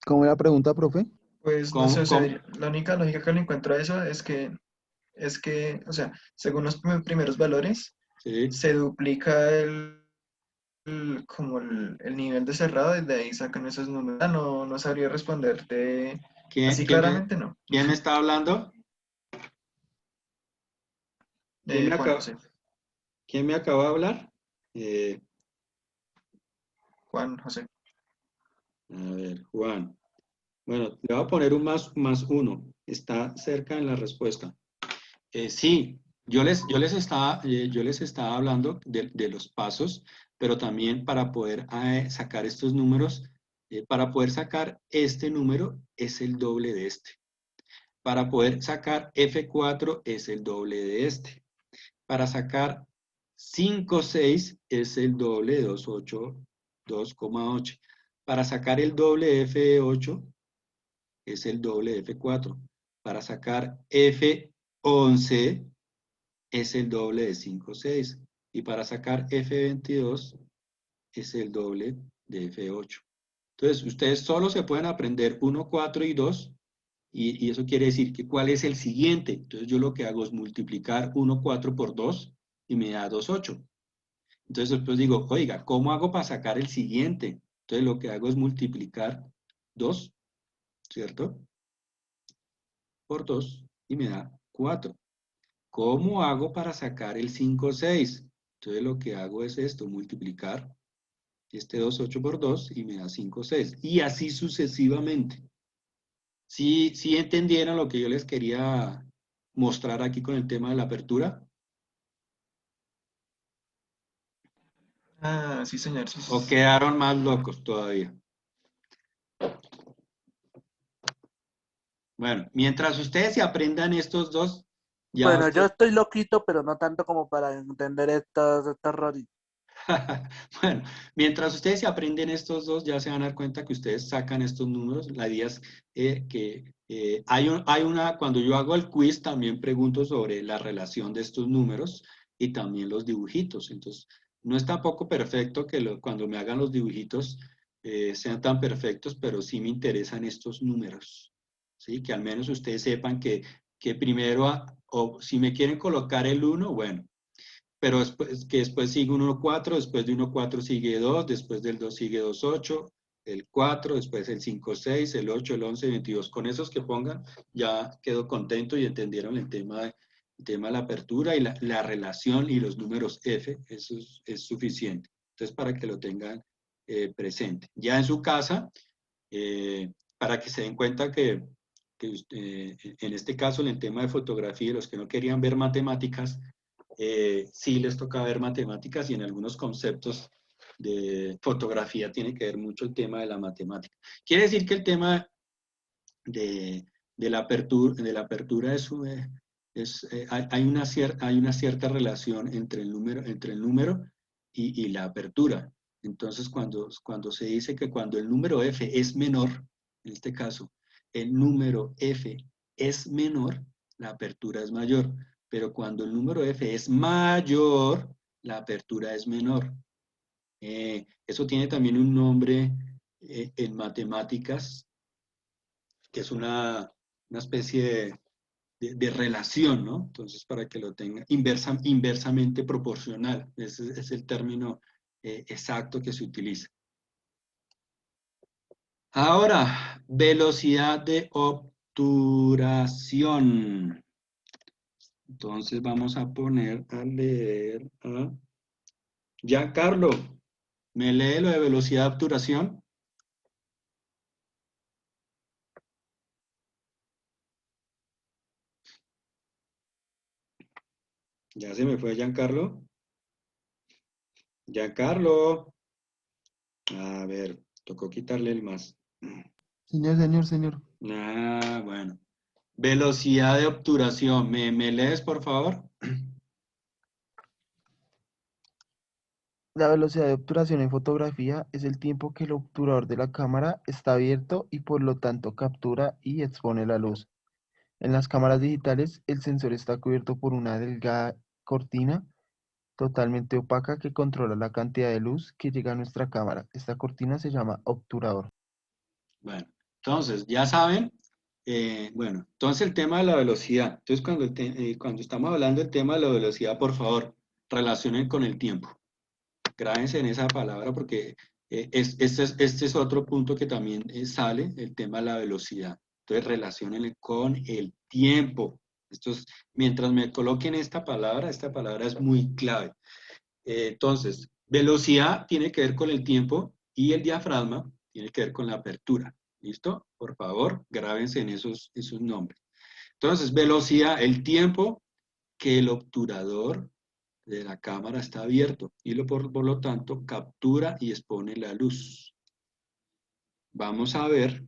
¿Cómo es la pregunta, profe? Pues no sé, ¿cómo, o sea, cómo? la única lógica que le encuentro a eso es que es que, o sea, según los primeros valores, ¿sí? se duplica como el nivel de cerrado y de ahí sacan esos números. Ah, no, no sabría responderte ¿Quién, así quién me, claramente, no. quién me está hablando? Juan José. ¿Quién me acaba de hablar? Eh, Juan José. a ver, Juan. Bueno, le voy a poner un más uno. Está cerca en la respuesta. Sí, yo les estaba hablando de los pasos, pero también para poder sacar estos números, para poder sacar este número es el doble de este. Para poder sacar F4 es el doble de este. Para sacar 5, 6 es el doble de 2,8. Para sacar el doble de F8 es el doble de F4. Para sacar F11 es el doble de 5, 6. Y para sacar F22 es el doble de F8. Entonces, ustedes solo se pueden aprender 1, 4 y 2. Y eso quiere decir que ¿cuál es el siguiente? Entonces, yo lo que hago es multiplicar 1, 4 por 2 y me da 2, 8. Entonces, después digo, oiga, ¿cómo hago para sacar el siguiente? Entonces, lo que hago es multiplicar 2, ¿cierto? Por 2 y me da 4. ¿Cómo hago para sacar el 5, 6? Entonces lo que hago es esto, multiplicar este 2, 8 por 2 y me da 5, 6. Y así sucesivamente. ¿Sí entendieron lo que yo les quería mostrar aquí con el tema de la apertura? Ah, sí, señor. Sí, ¿O sí, sí. quedaron más locos todavía? Bueno, mientras ustedes se aprendan estos dos, ya Bueno, yo ustedes... estoy loquito, pero no tanto como para entender estos roditos. Bueno, mientras ustedes se aprenden estos dos, ya se van a dar cuenta que ustedes sacan estos números. La idea es que cuando yo hago el quiz, también pregunto sobre la relación de estos números y también los dibujitos. Entonces, no es tampoco perfecto que cuando me hagan los dibujitos sean tan perfectos, pero sí me interesan estos números. ¿Sí? Que al menos ustedes sepan que primero, o si me quieren colocar el 1, bueno, pero después sigue un 1, 4, después de 1, 4 sigue 2, después del 2 sigue 2, 8, el 4, después el 5, 6, el 8, el 11, 22. Con esos que pongan, ya quedo contento y entendieron el tema de la apertura y la relación y los números F, eso es suficiente. Entonces, para que lo tengan presente. Ya en su casa, para que se den cuenta en este caso, en el tema de fotografía, los que no querían ver matemáticas, sí les toca ver matemáticas y en algunos conceptos de fotografía tiene que ver mucho el tema de la matemática. Quiere decir que el tema de la apertura hay una cierta relación entre el número y la apertura. Entonces, cuando se dice que cuando el número f es menor, en este caso, el número f es menor, la apertura es mayor. Pero cuando el número f es mayor, la apertura es menor. Eso tiene también un nombre en matemáticas, que es una especie de relación, ¿no? Entonces, para que lo tenga, inversamente proporcional, ese es el término exacto que se utiliza. Ahora, velocidad de obturación. Entonces vamos a poner a leer a Giancarlo. ¿Me lee lo de velocidad de obturación? Ya se me fue Giancarlo. Giancarlo. A ver, tocó quitarle el más. Señor. Ah, bueno. Velocidad de obturación. ¿Me lees, por favor? La velocidad de obturación en fotografía es el tiempo que el obturador de la cámara está abierto y por lo tanto captura y expone la luz. En las cámaras digitales, el sensor está cubierto por una delgada cortina totalmente opaca que controla la cantidad de luz que llega a nuestra cámara. Esta cortina se llama obturador. Bueno, entonces, ya saben, Bueno, entonces el tema de la velocidad. Entonces, cuando estamos hablando del tema de la velocidad, por favor, relacionen con el tiempo. Grábense en esa palabra porque este es otro punto que también sale, el tema de la velocidad. Entonces, relacionenle con el tiempo. Mientras me coloquen esta palabra es muy clave. Entonces, velocidad tiene que ver con el tiempo y el diafragma tiene que ver con la apertura. ¿Listo? Por favor, grábense en esos nombres. Entonces, velocidad, el tiempo que el obturador de la cámara está abierto y por lo tanto captura y expone la luz. Vamos a ver,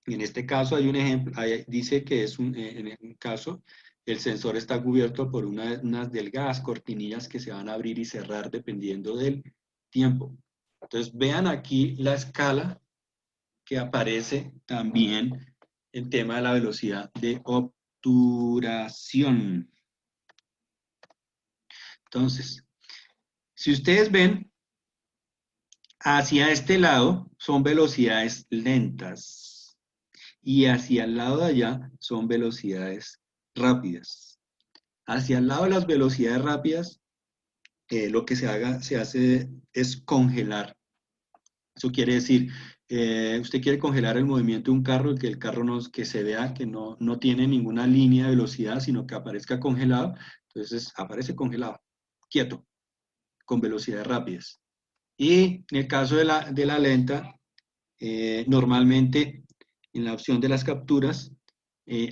en este caso hay un ejemplo, dice que en un caso el sensor está cubierto por unas delgadas cortinillas que se van a abrir y cerrar dependiendo del tiempo. Entonces vean aquí la escala que aparece también el tema de la velocidad de obturación. Entonces, si ustedes ven, hacia este lado son velocidades lentas y hacia el lado de allá son velocidades rápidas. Hacia el lado de las velocidades rápidas, lo que se hace es congelar. Eso quiere decir, usted quiere congelar el movimiento de un carro, que el carro que se vea que no tiene ninguna línea de velocidad, sino que aparezca congelado. Entonces aparece congelado, quieto, con velocidades rápidas. Y en el caso de la lenta, normalmente en la opción de las capturas,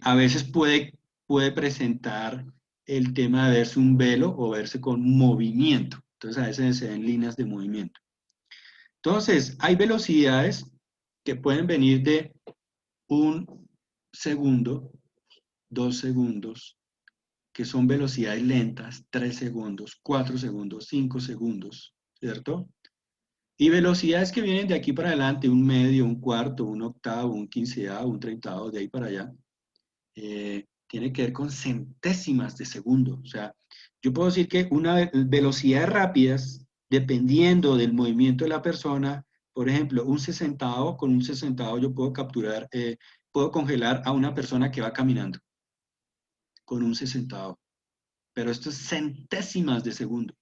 a veces puede presentar el tema de verse un velo o verse con movimiento. Entonces a veces se ven líneas de movimiento. Entonces, hay velocidades que pueden venir de 1 segundo, 2 segundos, que son velocidades lentas, 3 segundos, 4 segundos, 5 segundos, ¿cierto? Y velocidades que vienen de aquí para adelante, 1 medio, 1/4, 1/8, 1/15, 1/30, de ahí para allá, tiene que ver con centésimas de segundo. O sea, yo puedo decir que velocidades rápidas, dependiendo del movimiento de la persona, por ejemplo, con un sesentavo yo puedo puedo congelar a una persona que va caminando con un sesentavo. Pero esto es centésimas de segundo.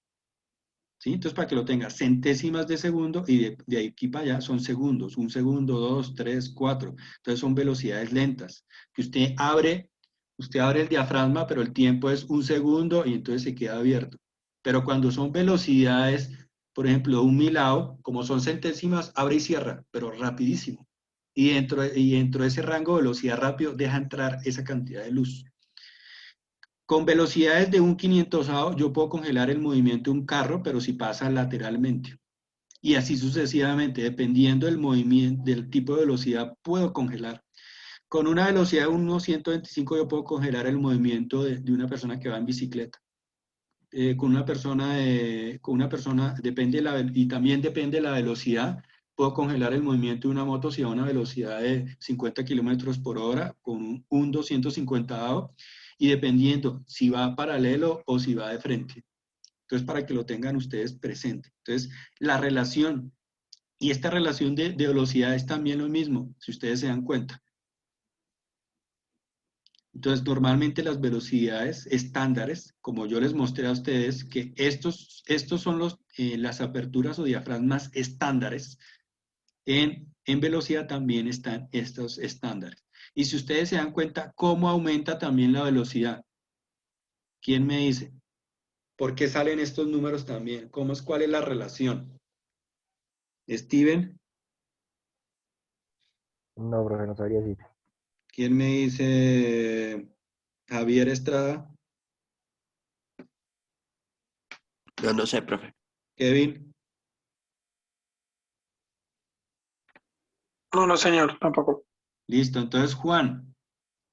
¿Sí? Entonces, para que lo tenga, centésimas de segundo y de aquí para allá son segundos. 1 segundo, 2, 3, 4. Entonces son velocidades lentas. Que usted abre el diafragma, pero el tiempo es 1 segundo y entonces se queda abierto. Pero cuando son velocidades, por ejemplo, 1 milavo, como son centésimas, abre y cierra, pero rapidísimo. Y dentro de ese rango de velocidad rápido deja entrar esa cantidad de luz. Con velocidades de 1/500 yo puedo congelar el movimiento de un carro, pero si pasa lateralmente. Y así sucesivamente, dependiendo del movimiento, del tipo de velocidad, puedo congelar. Con una velocidad de 1/125 yo puedo congelar el movimiento de una persona que va en bicicleta. Con una persona, y también depende de la velocidad, puedo congelar el movimiento de una moto si va a una velocidad de 50 kilómetros por hora con un 250 y dependiendo si va paralelo o si va de frente. Entonces, para que lo tengan ustedes presente. Entonces, la relación y esta relación de velocidad es también lo mismo, si ustedes se dan cuenta. Entonces, normalmente las velocidades estándares, como yo les mostré a ustedes, que estos son las aperturas o diafragmas estándares, en velocidad también están estos estándares. Y si ustedes se dan cuenta, ¿cómo aumenta también la velocidad? ¿Quién me dice? ¿Por qué salen estos números también? ¿Cuál es la relación? Steven, No, profe, no sabría decir. ¿quién me dice? Javier Estrada, Yo no sé, profe. Kevin, No, señor, tampoco. listo. Entonces, Juan,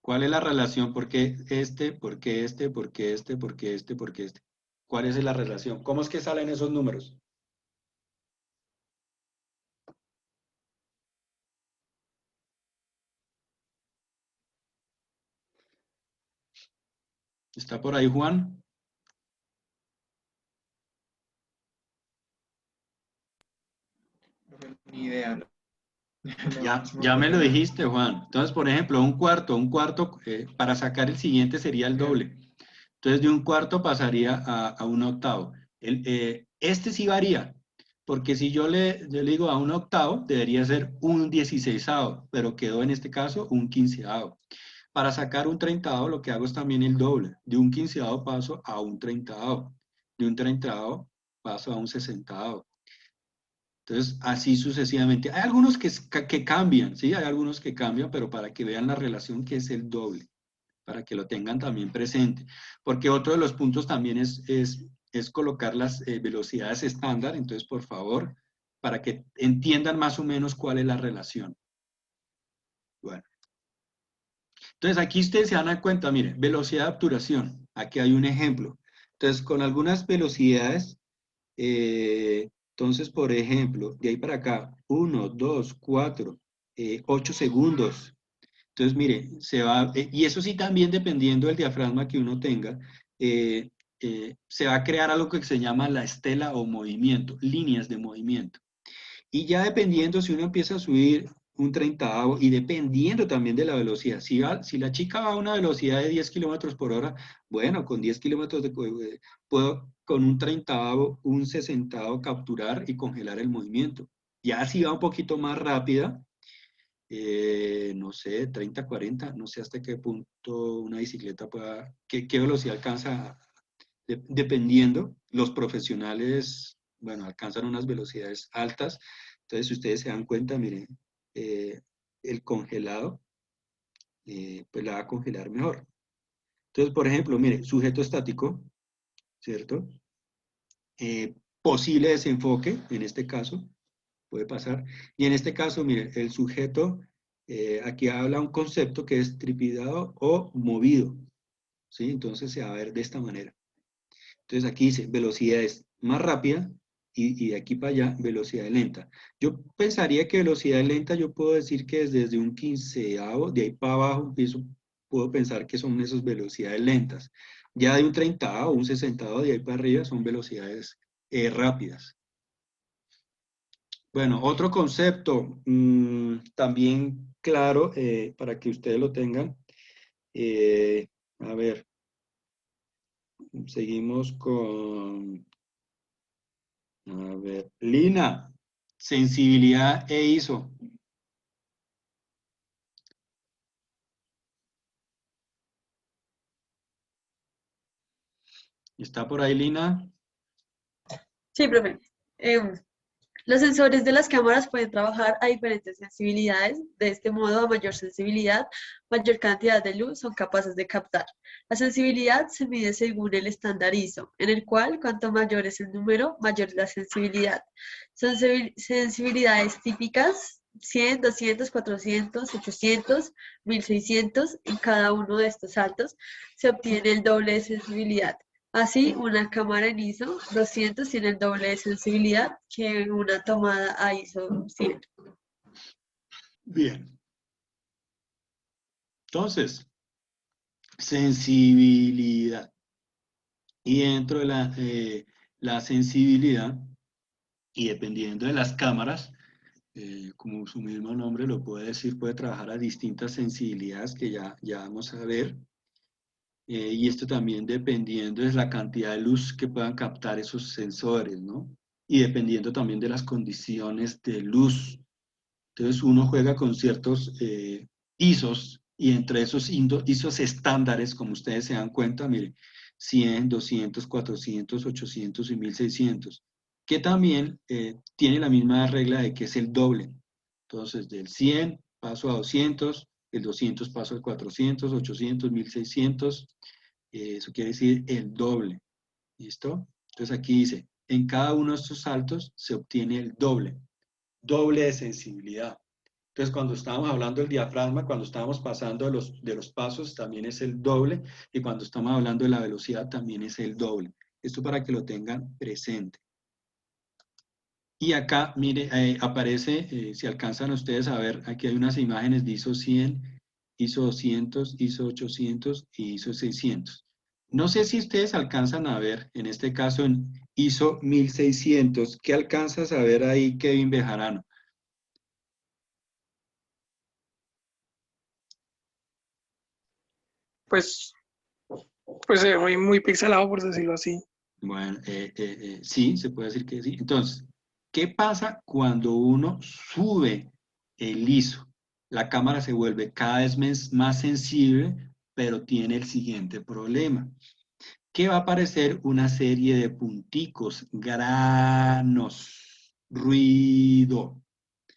¿cuál es la relación? ¿Por qué este? ¿Por qué este? ¿Por qué este? ¿Por qué este? ¿Por qué este? ¿Cuál es la relación? ¿Cómo es que salen esos números? ¿Está por ahí Juan? Ni idea. Ya me lo dijiste, Juan. Entonces, por ejemplo, un cuarto, para sacar el siguiente sería el doble. Entonces, de un cuarto pasaría a un octavo. Este sí varía, porque si yo le digo a un octavo, debería ser un 16avo, pero quedó en este caso un 15avo. Para sacar un 30avo, lo que hago es también el doble. De un 15avo paso a un 30avo. De un 30avo paso a un 60avo. Entonces, así sucesivamente. Hay algunos que cambian, ¿sí? Hay algunos que cambian, pero para que vean la relación que es el doble, para que lo tengan también presente. Porque otro de los puntos también es colocar las velocidades estándar. Entonces, por favor, para que entiendan más o menos cuál es la relación. Bueno. Entonces, aquí ustedes se dan cuenta, miren, velocidad de obturación. Aquí hay un ejemplo. Entonces, con algunas velocidades, entonces, por ejemplo, de ahí para acá, 1, 2, 4, 8 segundos. Entonces, mire, y eso sí también dependiendo del diafragma que uno tenga, se va a crear algo que se llama la estela o movimiento, líneas de movimiento. Y ya dependiendo si uno empieza a subir un 30avo y dependiendo también de la velocidad, si la chica va a una velocidad de 10 kilómetros por hora, bueno, con 10 kilómetros puedo con un 30avo, un 60avo capturar y congelar el movimiento. Ya si va un poquito más rápida, no sé, 30, 40, no sé hasta qué punto una bicicleta pueda, qué velocidad alcanza, dependiendo, los profesionales, bueno, alcanzan unas velocidades altas. Entonces, si ustedes se dan cuenta, miren, el congelado, pues la va a congelar mejor. Entonces, por ejemplo, mire, sujeto estático, ¿cierto? Posible desenfoque, en este caso, puede pasar. Y en este caso, mire, el sujeto, aquí habla un concepto que es tripidado o movido, ¿sí? Entonces se va a ver de esta manera. Entonces aquí dice velocidades más rápida y de aquí para allá velocidad lenta. Yo pensaría que velocidad lenta yo puedo decir que es desde un 15avo, de ahí para abajo puedo pensar que son esas velocidades lentas. Ya de un 30avo, un 60avo, de ahí para arriba son velocidades rápidas. Bueno, otro concepto también claro para que ustedes lo tengan. A ver, seguimos con, a ver, Lina, sensibilidad e ISO. ¿Está por ahí, Lina? Sí, profe. Los sensores de las cámaras pueden trabajar a diferentes sensibilidades. De este modo, a mayor sensibilidad, mayor cantidad de luz son capaces de captar. La sensibilidad se mide según el estándar ISO, en el cual cuanto mayor es el número, mayor es la sensibilidad. Son sensibilidades típicas 100, 200, 400, 800, 1600. En cada uno de estos saltos se obtiene el doble de sensibilidad. Así, una cámara en ISO 200 tiene el doble de sensibilidad que una tomada a ISO 100. Bien. Entonces, sensibilidad. Y dentro de la sensibilidad, y dependiendo de las cámaras, como su mismo nombre lo puede decir, puede trabajar a distintas sensibilidades que ya vamos a ver. Y esto también dependiendo de la cantidad de luz que puedan captar esos sensores, ¿no? Y dependiendo también de las condiciones de luz. Entonces uno juega con ciertos ISOs y entre esos ISOs estándares, como ustedes se dan cuenta, miren, 100, 200, 400, 800 y 1600, que también tiene la misma regla de que es el doble. Entonces del 100 paso a 200, del 200 paso al 400, 800, 1600, eso quiere decir el doble. ¿Listo? Entonces aquí dice, en cada uno de estos saltos se obtiene el doble de sensibilidad. Entonces, cuando estábamos hablando del diafragma, cuando estábamos pasando de los pasos, también es el doble, y cuando estamos hablando de la velocidad, también es el doble. Esto para que lo tengan presente. Y acá, mire, aparece, si alcanzan ustedes a ver, aquí hay unas imágenes de ISO 100, ISO 200, ISO 800 y ISO 600. No sé si ustedes alcanzan a ver, en este caso en ISO 1600, ¿qué alcanzas a ver ahí, Kevin Bejarano? pues, pues se ve muy, muy pixelado, por decirlo así. Bueno, sí, se puede decir que sí. Entonces, ¿qué pasa cuando uno sube el ISO? La cámara se vuelve cada vez más sensible, pero tiene el siguiente problema, que va a aparecer una serie de punticos, granos, ruido.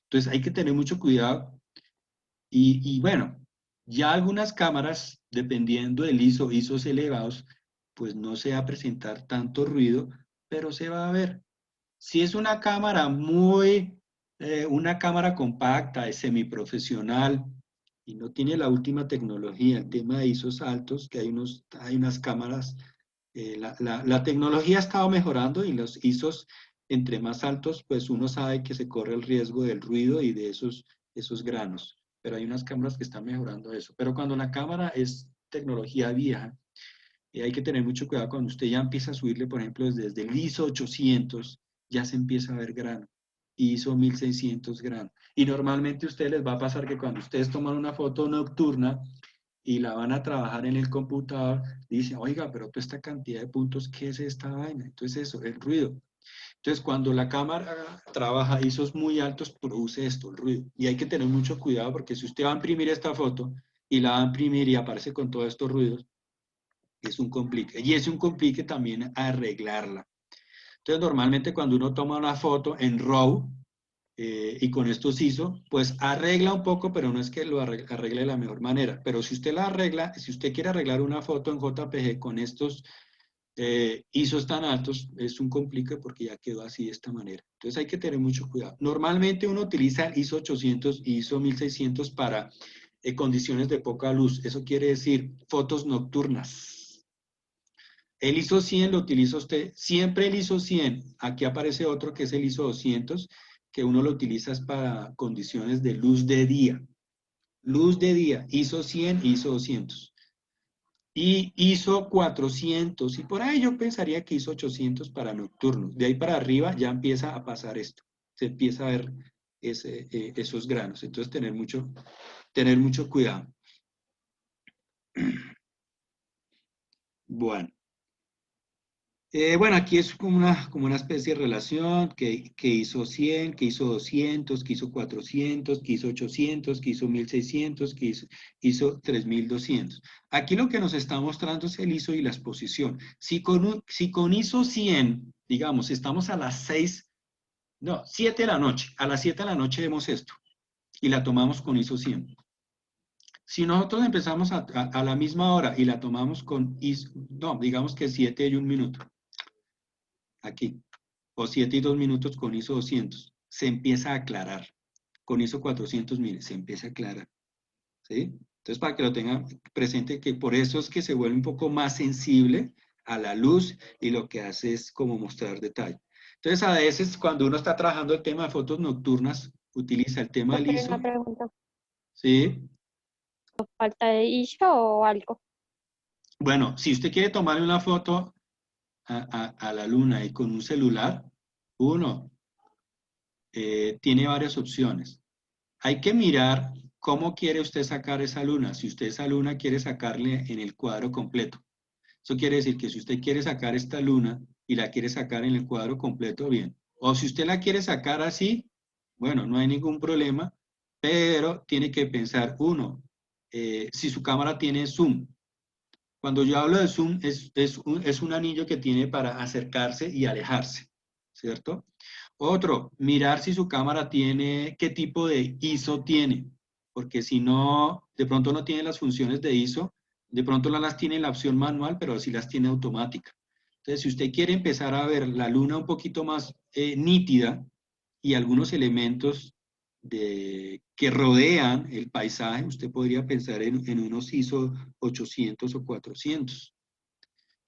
Entonces hay que tener mucho cuidado y bueno, ya algunas cámaras, dependiendo del ISOs elevados, pues no se va a presentar tanto ruido, pero se va a ver. Si es una cámara una cámara compacta, es semiprofesional y no tiene la última tecnología, el tema de ISOs altos, que hay unas cámaras, la tecnología ha estado mejorando y los ISOs entre más altos, pues uno sabe que se corre el riesgo del ruido y de esos granos. Pero hay unas cámaras que están mejorando eso. Pero cuando la cámara es tecnología vieja, hay que tener mucho cuidado cuando usted ya empieza a subirle, por ejemplo, desde el ISO 800, ya se empieza a ver grano. ISO 1600 grano. Y normalmente a ustedes les va a pasar que cuando ustedes toman una foto nocturna y la van a trabajar en el computador, dicen, oiga, pero toda esta cantidad de puntos, ¿qué es esta vaina? Entonces eso, el ruido. Entonces, cuando la cámara trabaja ISOs muy altos, produce esto, el ruido. Y hay que tener mucho cuidado porque si usted va a imprimir esta foto y la va a imprimir y aparece con todos estos ruidos, es un complique. Y es un complique también arreglarla. Entonces, normalmente cuando uno toma una foto en RAW y con estos ISO, pues arregla un poco, pero no es que lo arregle de la mejor manera. Pero si usted la arregla, si usted quiere arreglar una foto en JPG con estos ISOs tan altos, es un complique porque ya quedó así de esta manera. Entonces hay que tener mucho cuidado. Normalmente uno utiliza ISO 800 y ISO 1600 para condiciones de poca luz. Eso quiere decir fotos nocturnas. El ISO 100 lo utiliza usted, siempre el ISO 100, aquí aparece otro que es el ISO 200, que uno lo utiliza para condiciones de luz de día. Luz de día, ISO 100, ISO 200. Y ISO 400, y por ahí yo pensaría que ISO 800 para nocturnos. De ahí para arriba ya empieza a pasar esto, se empieza a ver esos granos. Entonces tener mucho cuidado. Bueno. Bueno, aquí es como una especie de relación que hizo 100, que hizo 200, que hizo 400, que hizo 800, que hizo 1600, que hizo 3200. Aquí lo que nos está mostrando es el ISO y la exposición. Si con ISO 100, digamos, estamos a las 7 de la noche, a las 7 de la noche vemos esto y la tomamos con ISO 100. Si nosotros empezamos a la misma hora y la tomamos con ISO, no, digamos que 7 y 1 minuto. Aquí, o 7 y 2 minutos con ISO 200, se empieza a aclarar. Con ISO 400, mire, se empieza a aclarar. ¿Sí? Entonces, para que lo tengan presente, que por eso es que se vuelve un poco más sensible a la luz y lo que hace es como mostrar detalle. Entonces, a veces cuando uno está trabajando el tema de fotos nocturnas, utiliza el tema del Profe, ISO. una pregunta. ¿Sí? ¿Falta de ISO o algo? Bueno, si usted quiere tomarle una foto a la luna y con un celular, uno tiene varias opciones. Hay que mirar cómo quiere usted sacar esa luna. Si usted esa luna quiere sacarle en el cuadro completo. Eso quiere decir que si usted quiere sacar esta luna y la quiere sacar en el cuadro completo, bien. O si usted la quiere sacar así, bueno, no hay ningún problema, pero tiene que pensar, uno, si su cámara tiene zoom. Cuando yo hablo de zoom, es un anillo que tiene para acercarse y alejarse, ¿cierto? Otro, mirar si su cámara tiene, qué tipo de ISO tiene, porque si no, de pronto no tiene las funciones de ISO, de pronto no las tiene en la opción manual, pero sí las tiene automática. Entonces, si usted quiere empezar a ver la luna un poquito más nítida y algunos elementos que rodean el paisaje, usted podría pensar en unos ISO 800 o 400.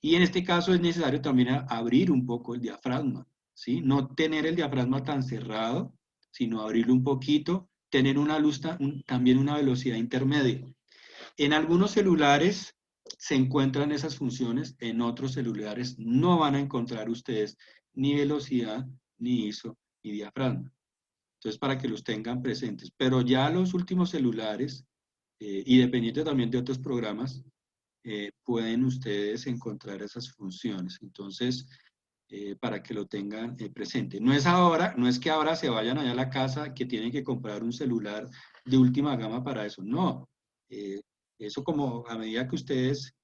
Y en este caso es necesario también abrir un poco el diafragma, ¿sí? No tener el diafragma tan cerrado, sino abrirlo un poquito, tener una luz, también una velocidad intermedia. En algunos celulares se encuentran esas funciones, en otros celulares no van a encontrar ustedes ni velocidad, ni ISO, ni diafragma. Entonces, para que los tengan presentes. Pero ya los últimos celulares, y dependiente también de otros programas, pueden ustedes encontrar esas funciones. Entonces, para que lo tengan presente. No es ahora, no es que ahora se vayan allá a la casa que tienen que comprar un celular de última gama para eso. No. Eso como a medida que ustedes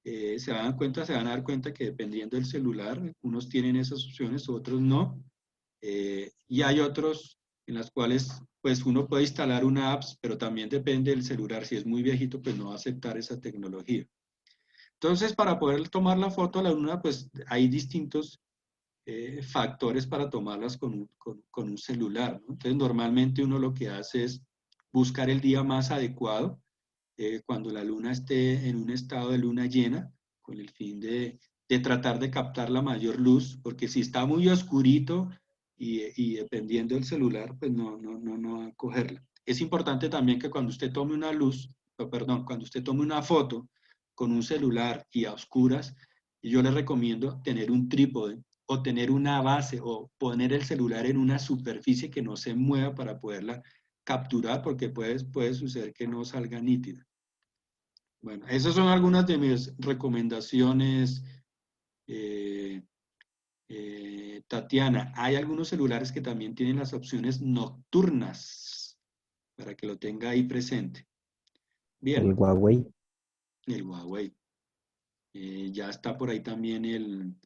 se van a dar cuenta que dependiendo del celular, unos tienen esas opciones, otros no. Y hay otros en las cuales pues uno puede instalar una app, pero también depende del celular. Si es muy viejito, pues no va a aceptar esa tecnología. Entonces, para poder tomar la foto a la luna, pues hay distintos factores para tomarlas con un celular, ¿no? Entonces, normalmente uno lo que hace es buscar el día más adecuado, cuando la luna esté en un estado de luna llena, con el fin de tratar de captar la mayor luz, porque si está muy oscurito y dependiendo del celular, pues no va a cogerla. Es importante también que cuando usted tome una cuando usted tome una foto con un celular y a oscuras, yo le recomiendo tener un trípode o tener una base o poner el celular en una superficie que no se mueva para poderla capturar, porque puede suceder que no salga nítida. Bueno, esas son algunas de mis recomendaciones. Tatiana, hay algunos celulares que también tienen las opciones nocturnas, para que lo tenga ahí presente. Bien. El Huawei. El Huawei. Ya está por ahí también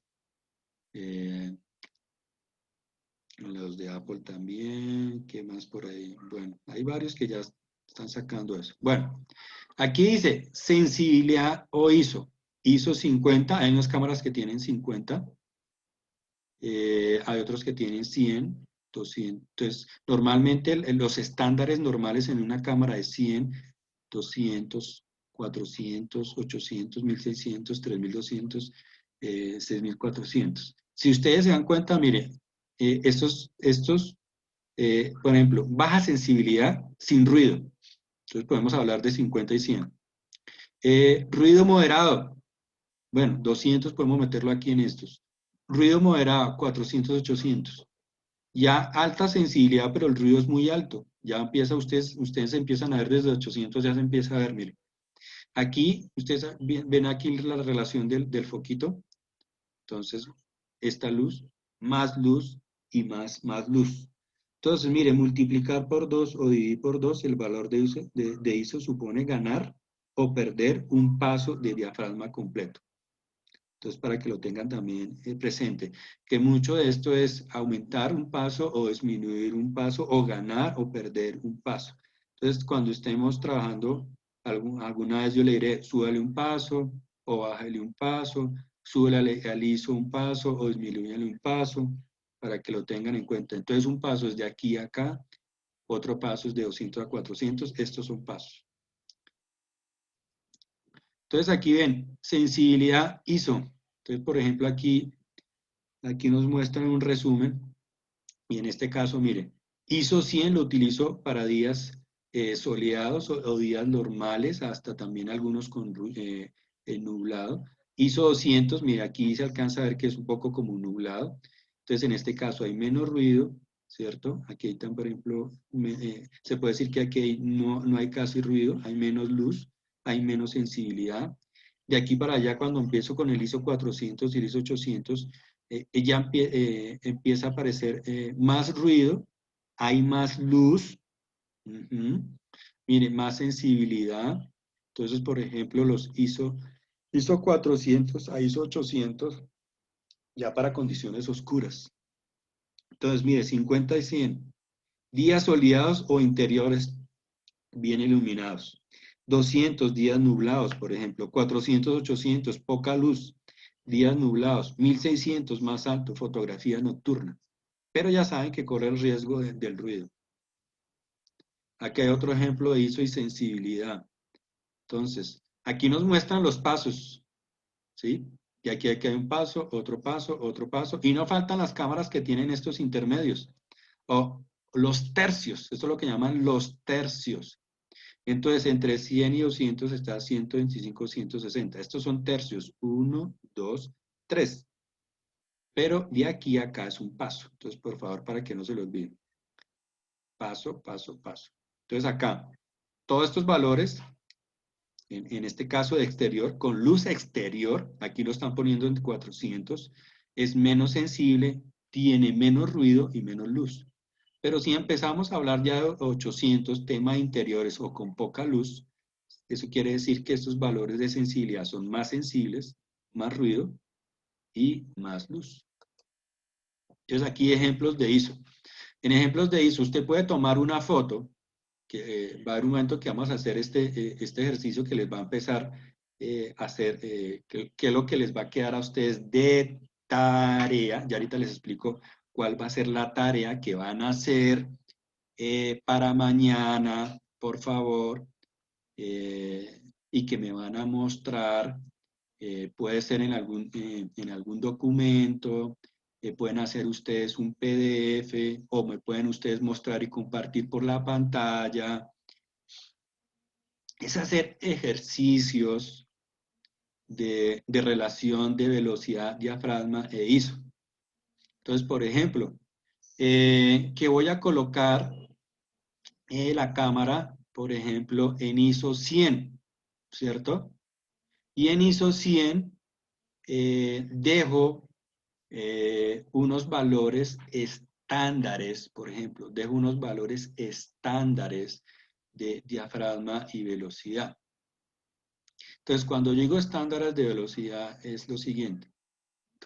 los de Apple también. ¿Qué más por ahí? Bueno, hay varios que ya están sacando eso. Bueno, aquí dice sensibilidad o ISO. ISO 50, hay unas cámaras que tienen 50. Hay otros que tienen 100, 200. Entonces, normalmente los estándares normales en una cámara es 100, 200, 400, 800, 1600, 3200, 6400. Si ustedes se dan cuenta, miren, por ejemplo, baja sensibilidad sin ruido. Entonces podemos hablar de 50 y 100. Ruido moderado. Bueno, 200 podemos meterlo aquí en estos. Ruido moderado, 400, 800. Ya alta sensibilidad, pero el ruido es muy alto. Ya empieza ustedes empiezan a ver desde 800, ya se empieza a ver, miren. Aquí, ustedes ven aquí la relación del foquito. Entonces, esta luz y más luz. Entonces, mire, multiplicar por 2 o dividir por 2, el valor de ISO supone ganar o perder un paso de diafragma completo. Entonces, para que lo tengan también presente, que mucho de esto es aumentar un paso o disminuir un paso o ganar o perder un paso. Entonces, cuando estemos trabajando, alguna vez yo le diré, súbale un paso o bájale un paso, súbale al ISO un paso o disminúyale un paso, para que lo tengan en cuenta. Entonces, un paso es de aquí a acá, otro paso es de 200 a 400, estos son pasos. Entonces, aquí ven, sensibilidad ISO. Entonces, por ejemplo, aquí nos muestran un resumen, y en este caso, miren, ISO 100 lo utilizo para días soleados o días normales, hasta también algunos con nublado. ISO 200, mira, aquí se alcanza a ver que es un poco como un nublado. Entonces, en este caso hay menos ruido, ¿cierto? Aquí hay, por ejemplo, se puede decir que aquí no hay casi ruido, hay menos luz, hay menos sensibilidad. De aquí para allá, cuando empiezo con el ISO 400 y el ISO 800, ya empieza a aparecer más ruido, hay más luz, mire, más sensibilidad. Entonces, por ejemplo, los ISO 400 a ISO 800, ya para condiciones oscuras. Entonces, mire, 50 y 100, días soleados o interiores bien iluminados. 200 días nublados, por ejemplo. 400, 800, poca luz, días nublados. 1600 más alto, fotografía nocturna. Pero ya saben que corre el riesgo del ruido. Aquí hay otro ejemplo de ISO y sensibilidad. Entonces, aquí nos muestran los pasos, ¿sí? Y aquí hay un paso, otro paso, otro paso. Y no faltan las cámaras que tienen estos intermedios. O los tercios, esto es lo que llaman los tercios. Entonces, entre 100 y 200 está 125, 160. Estos son tercios. 1, 2, 3. Pero de aquí a acá es un paso. Entonces, por favor, para que no se lo olviden. Paso, paso, paso. Entonces, acá, todos estos valores en este caso de exterior, con luz exterior, aquí lo están poniendo en 400, es menos sensible, tiene menos ruido y menos luz. Pero si empezamos a hablar ya de 800, temas interiores o con poca luz, eso quiere decir que estos valores de sensibilidad son más sensibles, más ruido y más luz. Entonces aquí ejemplos de ISO. En ejemplos de ISO usted puede tomar una foto, que va a haber un momento que vamos a hacer este ejercicio que les va a empezar a hacer, que es lo que les va a quedar a ustedes de tarea. Ya ahorita les explico cuál va a ser la tarea que van a hacer para mañana, por favor, y que me van a mostrar, puede ser en algún documento, pueden hacer ustedes un PDF o me pueden ustedes mostrar y compartir por la pantalla. Es hacer ejercicios de relación de velocidad, diafragma e ISO. Entonces, por ejemplo, que voy a colocar la cámara, por ejemplo, en ISO 100, ¿cierto? Y en ISO 100 dejo unos valores estándares, por ejemplo, dejo unos valores estándares de diafragma y velocidad. Entonces, cuando digo estándares de velocidad es lo siguiente.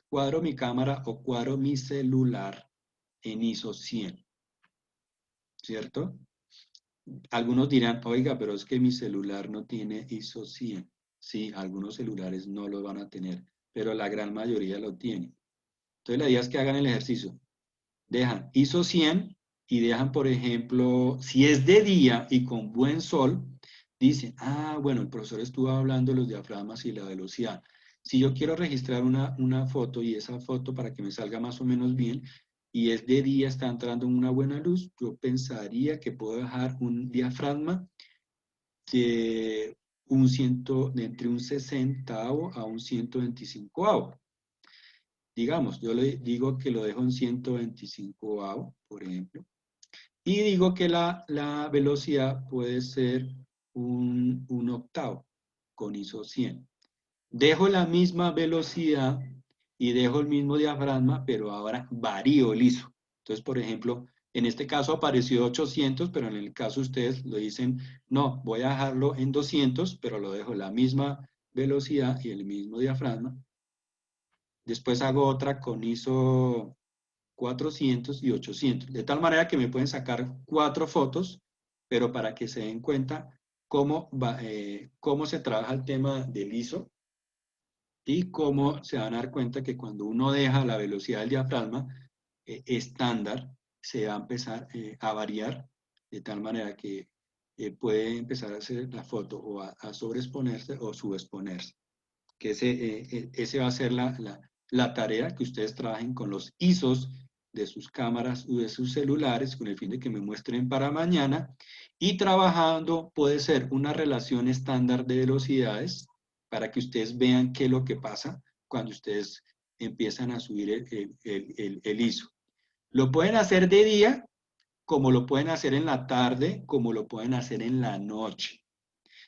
Cuadro mi cámara o cuadro mi celular en ISO 100, ¿cierto? Algunos dirán, oiga, pero es que mi celular no tiene ISO 100. Sí, algunos celulares no lo van a tener, pero la gran mayoría lo tienen. Entonces la idea es que hagan el ejercicio. Dejan ISO 100 y dejan, por ejemplo, si es de día y con buen sol, dicen, ah, bueno, el profesor estuvo hablando de los diafragmas y la velocidad. Si yo quiero registrar una foto y esa foto para que me salga más o menos bien, y es de día, está entrando una buena luz, yo pensaría que puedo dejar un diafragma de entre un 60avo a un 125avo. Digamos, yo le digo que lo dejo en 125avo, por ejemplo, y digo que la velocidad puede ser un octavo con ISO 100. Dejo la misma velocidad y dejo el mismo diafragma, pero ahora varío el ISO. Entonces, por ejemplo, en este caso apareció 800, pero en el caso ustedes lo dicen, no, voy a dejarlo en 200, pero lo dejo la misma velocidad y el mismo diafragma. Después hago otra con ISO 400 y 800, de tal manera que me pueden sacar 4 fotos, pero para que se den cuenta cómo se trabaja el tema del ISO y cómo se van a dar cuenta que cuando uno deja la velocidad del diafragma estándar, se va a empezar a variar de tal manera que puede empezar a hacer la foto o a sobreexponerse o subexponerse. Que ese va a ser la tarea, que ustedes trabajen con los ISOs de sus cámaras o de sus celulares con el fin de que me muestren para mañana, y trabajando puede ser una relación estándar de velocidades para que ustedes vean qué es lo que pasa cuando ustedes empiezan a subir el ISO. Lo pueden hacer de día, como lo pueden hacer en la tarde, como lo pueden hacer en la noche.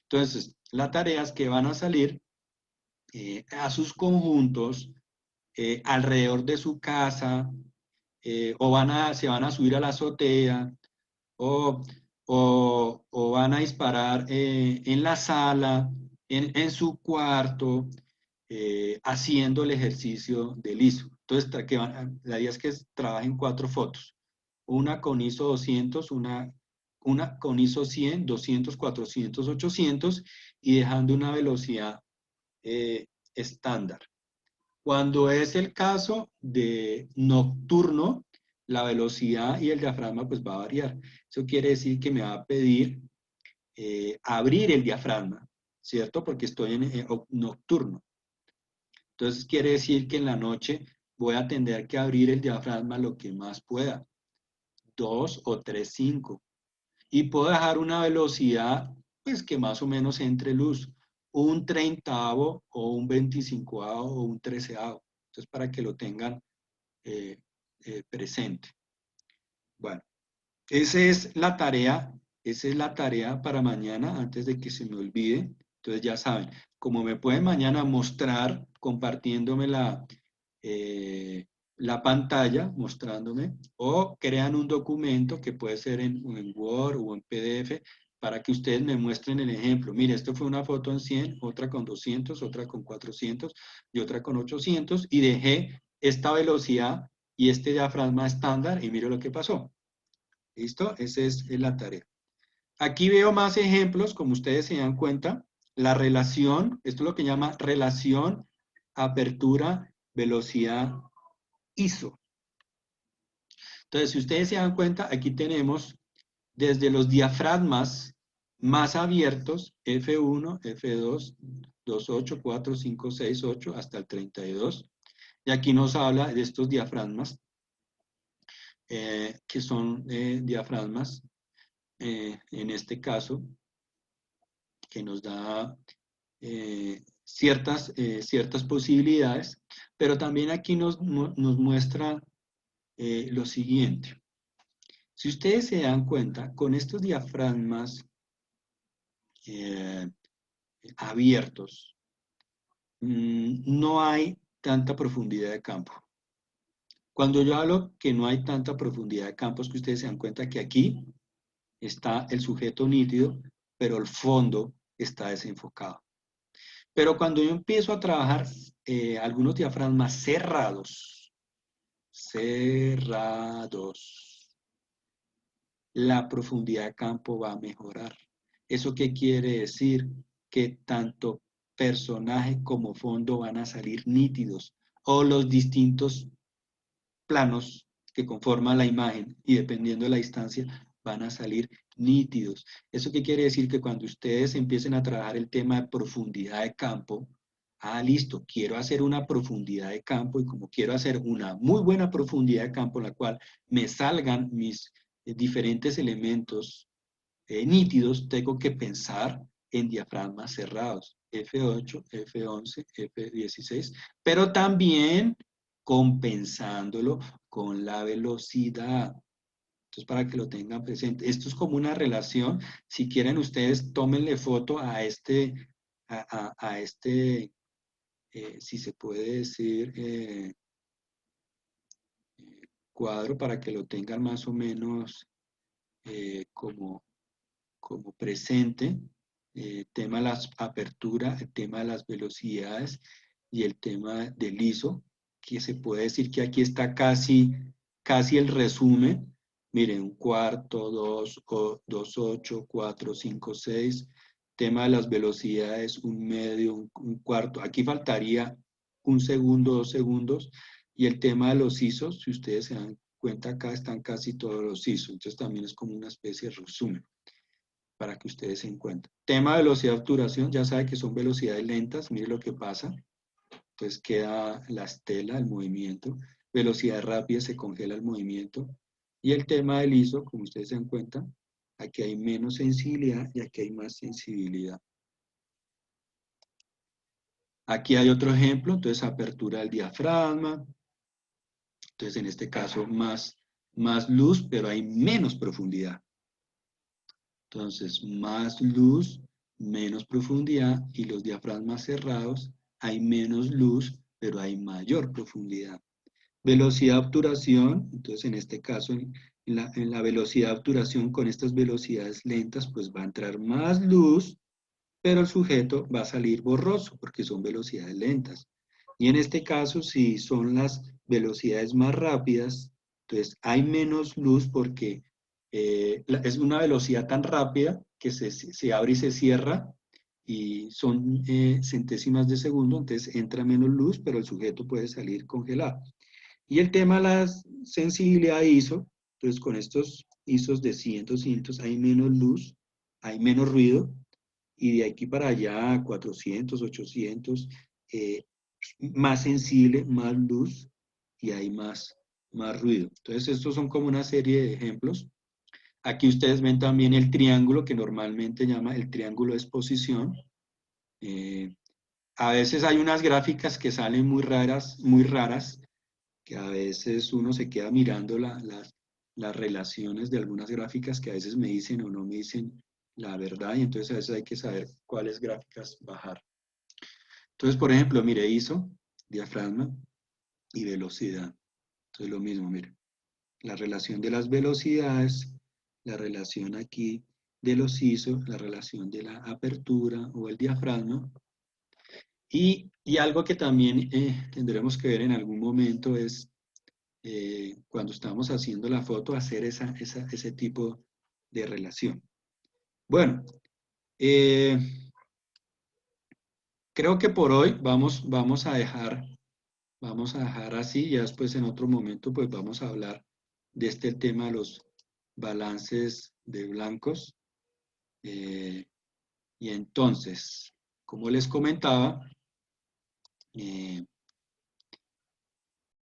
Entonces, las tareas que van a salir a sus conjuntos alrededor de su casa, o se van a subir a la azotea, o van a disparar en la sala, en su cuarto, haciendo el ejercicio del ISO. Entonces, la idea es que trabajen 4 fotos. Una con ISO 200, una con ISO 100, 200, 400, 800, y dejando una velocidad estándar. Cuando es el caso de nocturno, la velocidad y el diafragma pues va a variar. Eso quiere decir que me va a pedir abrir el diafragma, ¿cierto? Porque estoy en nocturno. Entonces quiere decir que en la noche voy a tener que abrir el diafragma lo que más pueda, 2 o 3, 5. Y puedo dejar una velocidad pues que más o menos entre luz, un 30avo o un 25avo o un 13avo. Entonces, para que lo tengan presente. Bueno, esa es la tarea para mañana, antes de que se me olvide. Entonces ya saben, como me pueden mañana mostrar compartiéndome la pantalla, mostrándome, o crean un documento que puede ser en Word o en PDF, para que ustedes me muestren el ejemplo. Mire, esto fue una foto en 100, otra con 200, otra con 400 y otra con 800, y dejé esta velocidad y este diafragma estándar, y mire lo que pasó. ¿Listo? Esa es la tarea. Aquí veo más ejemplos, como ustedes se dan cuenta. La relación, esto es lo que llama relación, apertura, velocidad, ISO. Entonces, si ustedes se dan cuenta, aquí tenemos desde los diafragmas más abiertos, F1, F2, 2, 8, 4, 5, 6, 8, hasta el 32. Y aquí nos habla de estos diafragmas, que son diafragmas, en este caso, que nos da ciertas posibilidades, pero también aquí nos muestra lo siguiente. Si ustedes se dan cuenta, con estos diafragmas abiertos, no hay tanta profundidad de campo. Cuando yo hablo que no hay tanta profundidad de campo, es que ustedes se dan cuenta que aquí está el sujeto nítido, pero el fondo está desenfocado. Pero cuando yo empiezo a trabajar algunos diafragmas cerrados, la profundidad de campo va a mejorar. ¿Eso qué quiere decir? Que tanto personaje como fondo van a salir nítidos, o los distintos planos que conforman la imagen, y dependiendo de la distancia, van a salir nítidos. ¿Eso qué quiere decir? Que cuando ustedes empiecen a trabajar el tema de profundidad de campo, listo, quiero hacer una profundidad de campo, y como quiero hacer una muy buena profundidad de campo en la cual me salgan mis diferentes elementos nítidos, tengo que pensar en diafragmas cerrados, F8, F11, F16, pero también compensándolo con la velocidad. Entonces, para que lo tengan presente, esto es como una relación. Si quieren ustedes, tómenle foto a este, si se puede decir, cuadro, para que lo tengan más o menos como presente. Tema de las aperturas, el tema de las velocidades y el tema del ISO, que se puede decir que aquí está casi el resumen. Miren, un cuarto, 2, 2, 8, 4, 5, 6. Tema de las velocidades, un medio, un cuarto. Aquí faltaría un segundo, 2 segundos. Y el tema de los ISOs, si ustedes se dan cuenta, acá están casi todos los ISOs. Entonces también es como una especie de resumen, para que ustedes se encuentren. Tema de velocidad de obturación, ya sabe que son velocidades lentas, mire lo que pasa. Entonces queda la estela, el movimiento. Velocidad rápida, se congela el movimiento. Y el tema del ISO, como ustedes se dan cuenta, aquí hay menos sensibilidad y aquí hay más sensibilidad. Aquí hay otro ejemplo, entonces apertura del diafragma. Entonces en este caso más luz, pero hay menos profundidad. Entonces, más luz, menos profundidad, y los diafragmas cerrados, hay menos luz, pero hay mayor profundidad. Velocidad de obturación, entonces en este caso, en la velocidad de obturación con estas velocidades lentas, pues va a entrar más luz, pero el sujeto va a salir borroso, porque son velocidades lentas. Y en este caso, si son las velocidades más rápidas, entonces hay menos luz porque es una velocidad tan rápida que se abre y se cierra, y son centésimas de segundo, entonces entra menos luz, pero el sujeto puede salir congelado. Y el tema de la sensibilidad ISO, entonces con estos ISOs de 100, 200, hay menos luz, hay menos ruido, y de aquí para allá, 400, 800, más sensible, más luz, y hay más ruido. Entonces estos son como una serie de ejemplos. Aquí ustedes ven también el triángulo, que normalmente llama el triángulo de exposición. A veces hay unas gráficas que salen muy raras, que a veces uno se queda mirando las relaciones de algunas gráficas, que a veces me dicen o no me dicen la verdad, y entonces a veces hay que saber cuáles gráficas bajar. Entonces, por ejemplo, mire, ISO, diafragma y velocidad. Entonces lo mismo, mire, la relación de las velocidades, la relación aquí de los ISO, la relación de la apertura o el diafragma. Y algo que también tendremos que ver en algún momento es cuando estamos haciendo la foto, hacer ese tipo de relación. Bueno, creo que por hoy vamos a dejar así, ya después en otro momento pues vamos a hablar de este tema de los balances de blancos. Y entonces, como les comentaba,